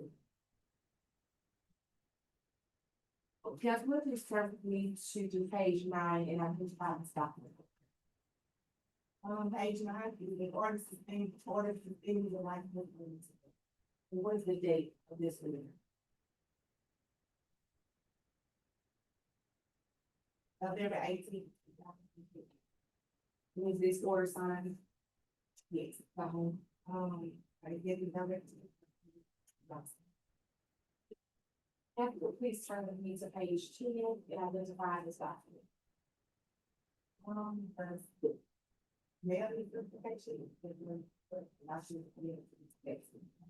Just what is served me to do page 9 and I'm just trying to stop it. Page 9, in order to think, the life of the. What is the date of this one? November 18th. Was this order signed? Yes. I get the number. Please turn with me to page 10 and identify this document. Mail certification.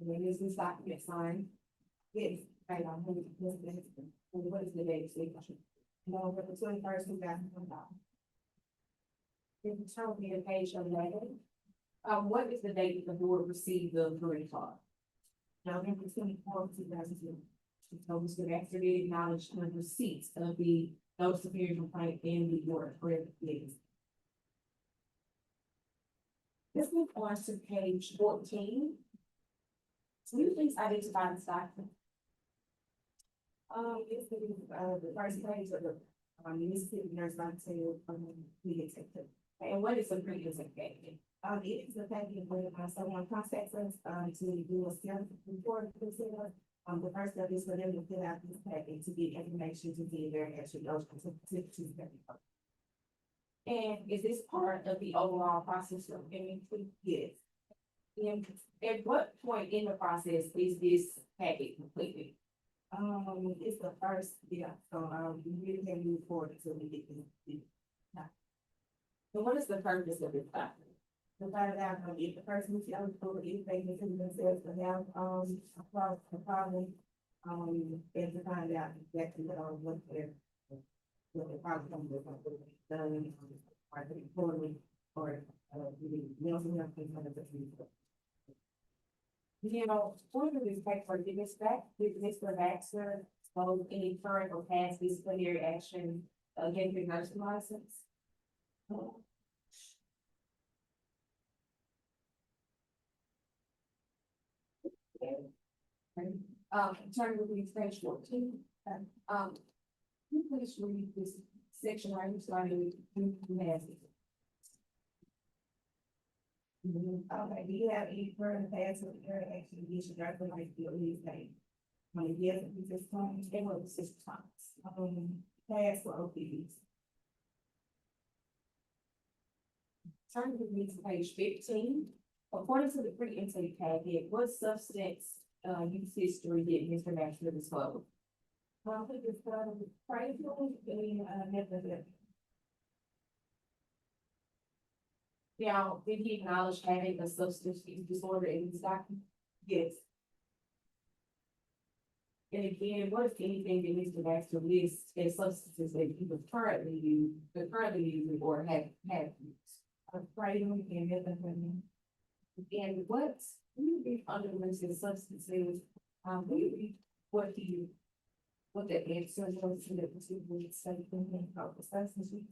When is this document signed? Yes, right on. What is the date? November 21st, 2025. Can you turn with me to page 11? What is the date that the board received the green card? November 24th, 2002. So Mr. Baxter did acknowledge the receipts of the notice of hearing complaint and the board clarification. Let's move on to page 14. So will you please identify the document? It's the first page of the Mississippi Nurse Volunteer executive. And what is a pre-executive? It is a package where someone contacts us to do a self report. The first step is for them to fill out this packet to get information to see if they're actually eligible to. And is this part of the overall process of MVP? Yes. And at what point in the process is this packet completed? It's the first, yeah, so, we really can't move forward until we get this. So what is the purpose of this document? To find out if the person is eligible, if they consider themselves to have, a problem, and to find out exactly, what their problem is, done, or poorly, or, we also have to kind of. You know, one of these paper, did Mr. Baxter hold any current or past disciplinary action against the nursing license? Turn with me to page 14. Can you please read this section right here, starting with nasty? Okay, do you have any current past or current action against your driver like the leave name? Yes, it's just times, it was 6 times. Past for OPDs. Turn with me to page 15. According to the pre-intake packet, what substance use history did Mr. Baxter disclose? I think it's crazy and method. Now, did he acknowledge having a substance use disorder in his document? Yes. And again, what if anything that Mr. Baxter lists as substances that he was currently using or have used? Kratom and methamphetamine. And what's under the list of substances, what the answer was to the particular statement about the substance use,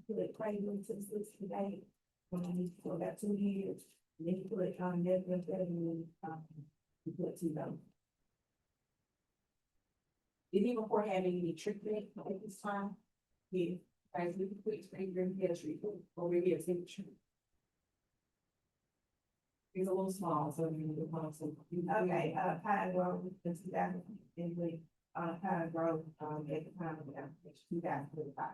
put kratom to 60 days, for about 2 years, and then you put methamphetamine, you put 2 down. Did he report having any treatment at this time? Yeah. Guys, we can put treatment or maybe a temperature. It's a little small, so we need to find some. Okay, Pine Grove, in 2000, kind of growth, at the time of the application, 2025.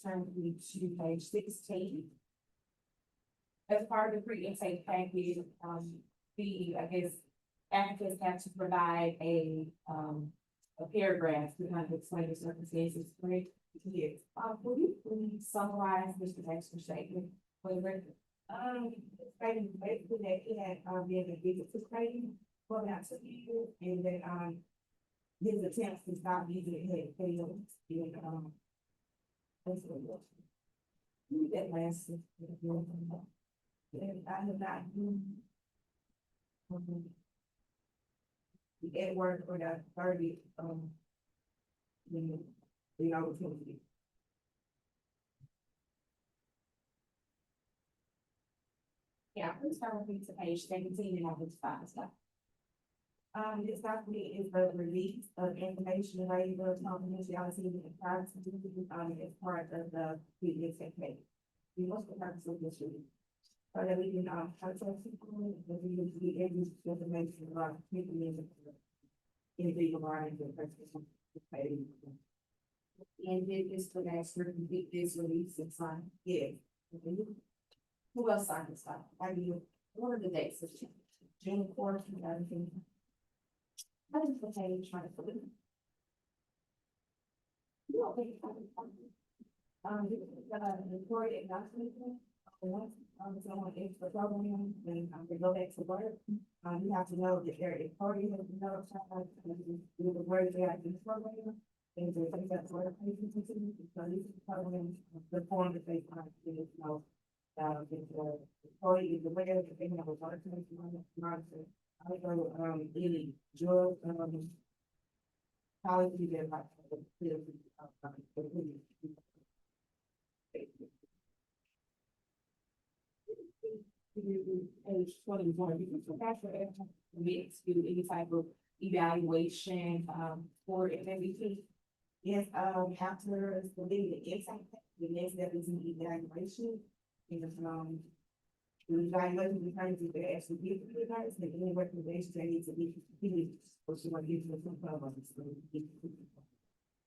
Turn to page 16. As part of the pre-intake package, I guess, applicants have to provide a paragraph to kind of explain the circumstances, correct? Yes. Will you please summarize Mr. Baxter's statement for the record? Stating basically that he had, been a visit to Creighton for about 2 years, and that, his attempts to stop using it had failed, and, that's what it was. Read that last. And I have not. The Edward or the 30, the opportunity. Yeah, please turn with me to page 17 and I'll just find stuff. This document is the release of information related to confidentiality and privacy, as part of the previous campaign. What's the purpose of this release? So that we can, contact people, that we can get every information about people in the line, the person. And did this for that certain this release and sign? Yeah. Who else signed this stuff? I mean, what are the dates of June 4th, 2018? I didn't put page trying to put it. You don't think recorded announcement. Once someone is the program, then they go back to work. You have to know that their party has been notified, with the word they are in the program. And so think that's what the patient continues, so this is the program, the form that they find, you know, if the party is aware that they have a lot of things monitored. Also, any drug, policy that might have page 21, you can that's for mix do any type of evaluation, for an MVP. Yes, after the insight, the next step is an evaluation. And, the evaluation determines if they actually give the advice, and any recommendations that need to be completed, or she might give them some problem.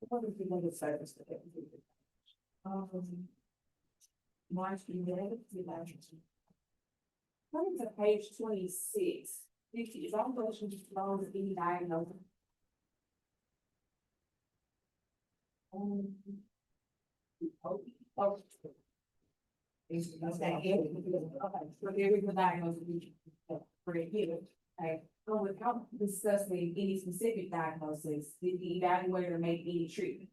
What is the other service that they can do? March 11th, 2022. Coming to page 26, this is all questions to be diagnosed. So there is a diagnosis for the given. Okay, so without discussing any specific diagnosis, did the evaluator make any treatment,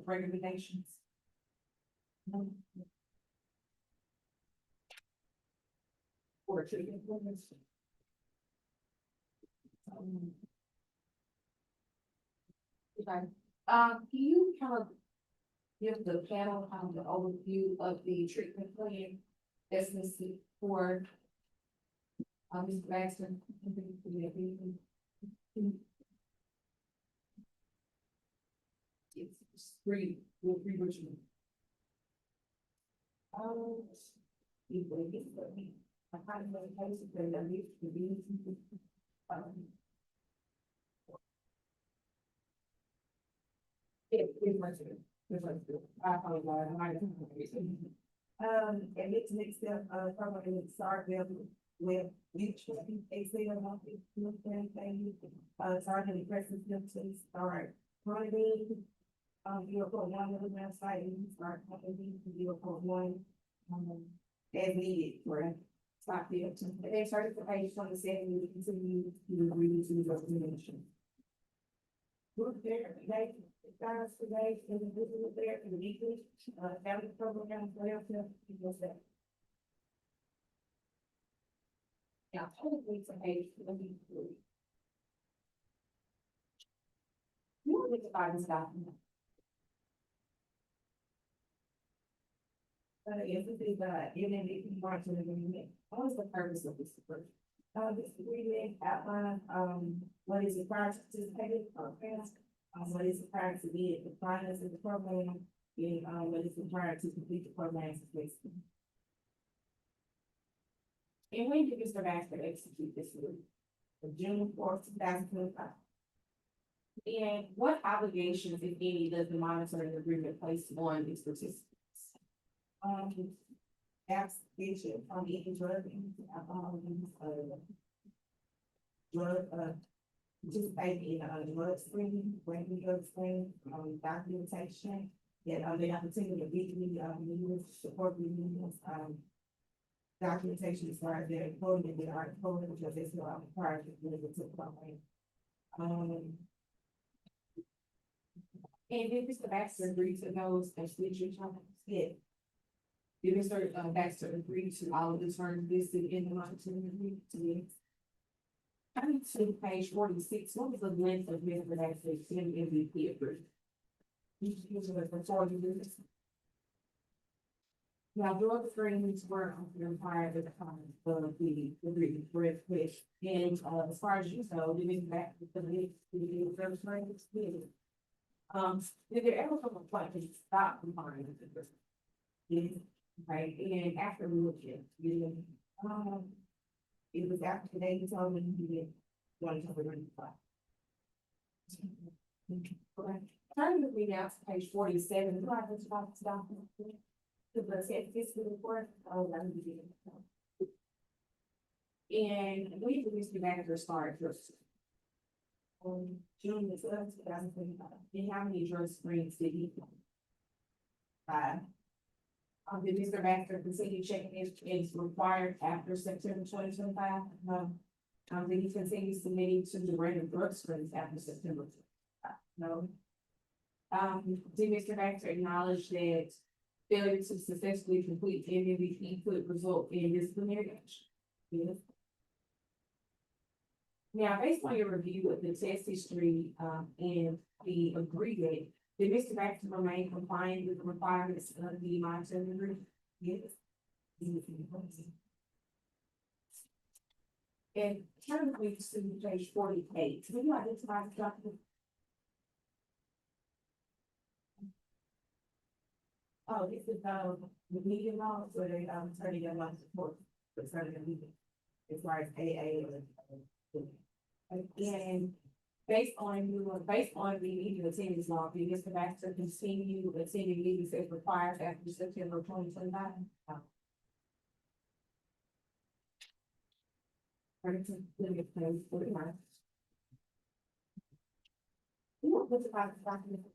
recommendations? For treatment plans? Okay, can you kind of give the panel kind of the overview of the treatment plan that's listed for Mr. Baxter? It's free, we'll free Richmond. You believe it, but I kind of know the cases that I need to be. It's much of it. I apologize. And it's next step, probably would start with mutual Excel, targeting depressive symptoms, start monitoring. 0.1 of the website, and start monitoring 0.1, as needed for stop the action. And then started for page 27, we continue to read to the recommendation. Group there today, guys today, individual there in the weekly, family program, whatever, what's that? Yeah, totally to page 23. You want to get the guidance document. Yes, this is, MMP Martin agreement. What is the purpose of this agreement? This agreement outlines, what is required to participate in the program, what is required to be at the finance of the program, and, what is required to complete the program successfully. And when did Mr. Baxter execute this agreement? of June 4th, 2025. And what obligations, if any, does the monitoring agreement place on these participants? Application from any drug, alcohol, drug, participating in a drug screening, random drug screening, documentation, that, they have to take a weekly, meetings, support meetings, documentation as far as their employment, they are employed, because they still are required to do it to the program. And did Mr. Baxter agree to those extension terms? Yeah. Did Mr. Baxter agree to all of the terms listed in the monitoring agreement? Yes. Coming to page 46, what was the length of Mr. Baxter's MVP agreement? Now, drug screenings were required at the time of the agreement with, and, as far as you know, did Mr. Baxter, the drug screenings? Did there ever come a point that you stopped complying with the agreement? Yes. Right, and after we looked at, it was after they told me he didn't want to cover the file. Okay, turning with me now to page 47, do I have to stop this document? The fiscal report, let me begin. And we, Mr. Manager, started first. June the 12th, 2025, and how many drug screens did he? 5. Did Mr. Baxter continue checking if it's required after September 2025? No. Did he continue submitting to the random drug screens after September 2025? No. Did Mr. Baxter acknowledge that failure to successfully complete MVP could result in disciplinary action? Yes. Now, based on your review of the test history, and the agreement, did Mr. Baxter remain compliant with the requirements of the monitoring agreement? Yes. And turn with me to page 48. Can you identify the document? Oh, this is, the media laws where they, turning their life support, for turning their media. As far as AA or. Again, based on the meeting attendance law, did Mr. Baxter continue attending meetings as required after September 2025? What's about the document?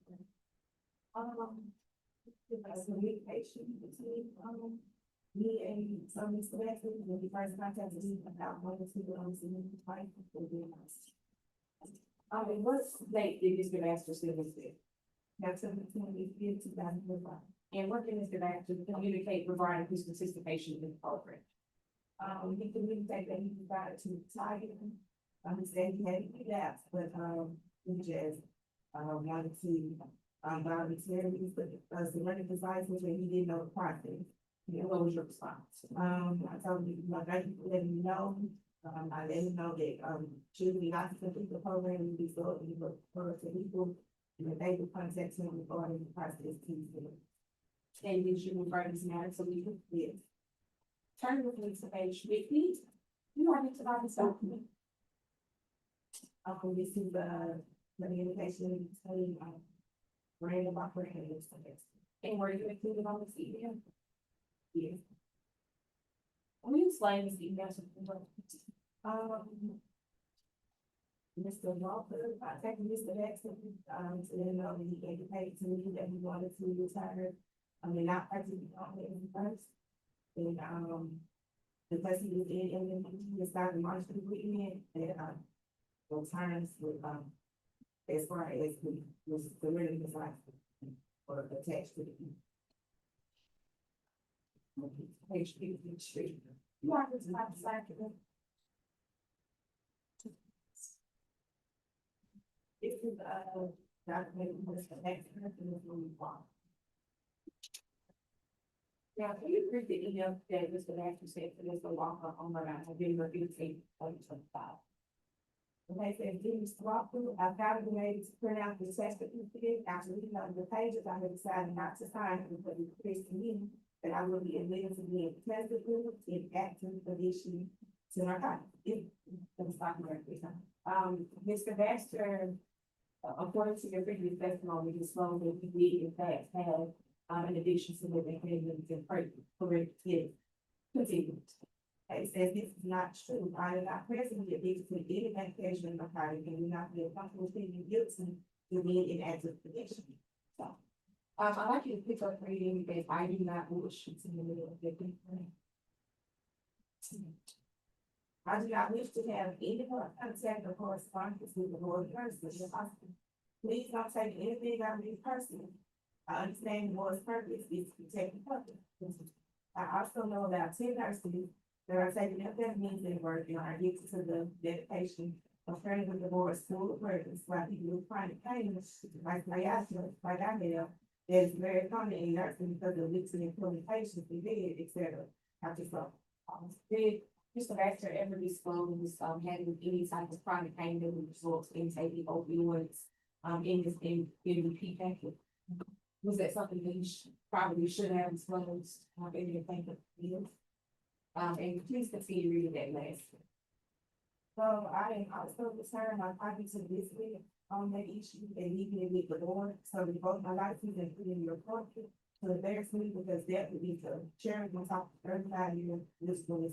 Communication between, me and some Mr. Baxter, when he first contacted me about wanting to, the fight. What date did Mr. Baxter still was there? That's 2025. And what did Mr. Baxter communicate regarding his participation in the program? He communicated that he decided to retire. He said he had to adapt, but, he just, wanted to, volunteer, the learning devices, and he didn't know the process. And what was your response? I told him, thank you for letting me know. I let him know that, should we not complete the program, we'd be so, we look for people, and that they would contact him regarding the process. And did you refer this matter to me? Yes. Turn with me to page 50. You want me to buy this document? This is the communication between, random operators. And were you included on this email? Yes. Will you explain this email to me? Mr. Walker, I texted Mr. Baxter, to let him know that he indicated to me that he wanted to retire. Not practically on it first. And, because he was he decided to march the agreement, that, those times with, as far as was the really design or attached to the. Page 53. You are just about to sign it. This is, document with the next person is moving on. Now, can you read the email that Mr. Baxter sent to Mr. Walker on my November 15th, 2025? Okay, so James Walker, I've got to be able to print out the test certificate. After reading over the pages, I have decided not to sign it because it's clear to me that I will be admitted to being tested in acting condition to narcotics. It's not correctly. Mr. Baxter, according to your previous testimony, you disclosed that he did in fact have, an addiction to living and correct, yes, continue. It says this is not true. I am not presently addicted to any medication in narcotic and do not feel comfortable pleading guilty to being in active addiction. So, I'd like you to pick up reading because I do not wish to be in the middle of victim. I do not wish to have any contact or correspondence with the Lord person. If possible. Please don't take anything out of this person. I understand the Lord's purpose is to protect the public. I also know about 10 persons that are taking amphetamines and work and are addicted to the medication of friends with the Lord's full purpose, while people with chronic pain, like I have, that is very common in nursing because of mixing and pulling patients in bed, et cetera. After so, did Mr. Baxter ever disclose, having any type of chronic pain that would result in taking opioids, in the P packet? Was that something that you probably should have disclosed, in your paper? And please continue reading that last. So I am also concerned about talking to this week on that issue and leaving it with the Lord. So we both my life is including your portrait. So the bears me because that would be the chairman on top of 35 years this will.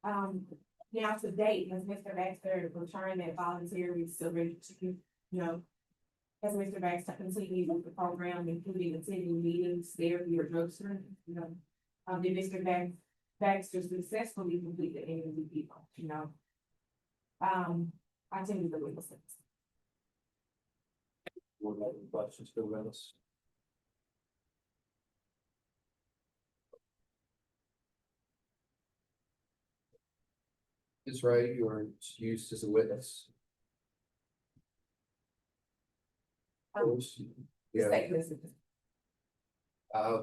Now to date, has Mr. Baxter returned that voluntary surrender to you know? Has Mr. Baxter continued with the program, including attending meetings, therapy, or drug screening? Did Mr. Baxter successfully complete the NMDP, I tend to the witnesses.
Board have any questions for Willis? Ms. Ray, you are excused as a witness. Yeah,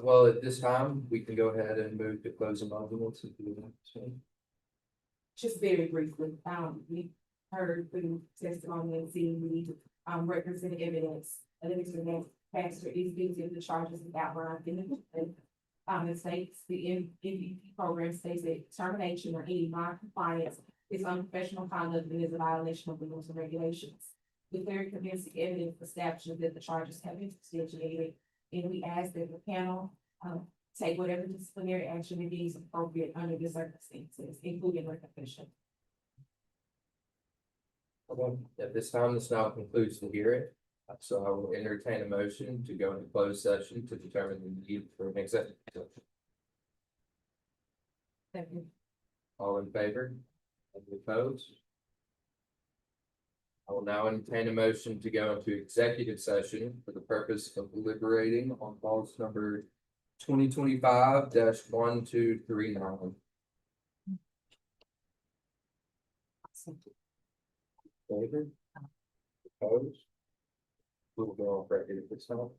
well, at this time, we can go ahead and move to closing arguments if you want to.
Just very briefly, we heard through testimony and seeing the records and evidence. And then Mr. Baxter is guilty of the charges outlined in the complaint. It states the MVP program states that termination or any non-compliance is unprofessional conduct and is a violation of the rules and regulations. With very convincing evidence establishing that the charges have been substantiated, and we ask that the panel take whatever disciplinary action it is appropriate under the circumstances, including recognition.
Okay, at this time, this now concludes the hearing. So I will entertain a motion to go into closed session to determine the need for an executive session.
Thank you.
All in favor? Any opposed? I will now entertain a motion to go into executive session for the purpose of deliberating on clause number 2025-1239. Favor? Opposed? We will go on record at this time.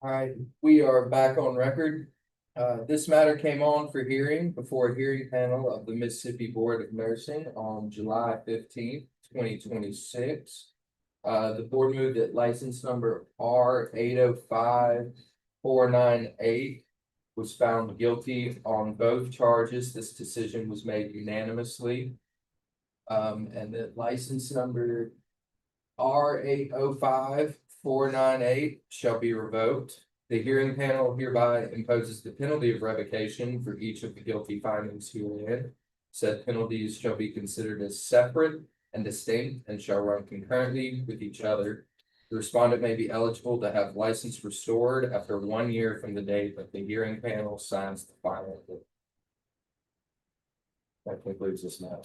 Alright, we are back on record. This matter came on for hearing before a hearing panel of the Mississippi Board of Nursing on July 15th, 2026. The board moved that license number R 805-498 was found guilty on both charges. This decision was made unanimously. And that license number R 805-498 shall be revoked. The hearing panel hereby imposes the penalty of revocation for each of the guilty findings herein. Said penalties shall be considered as separate and distinct and shall run concurrently with each other. The respondent may be eligible to have license restored after 1 year from the date that the hearing panel signs the final. That concludes this matter.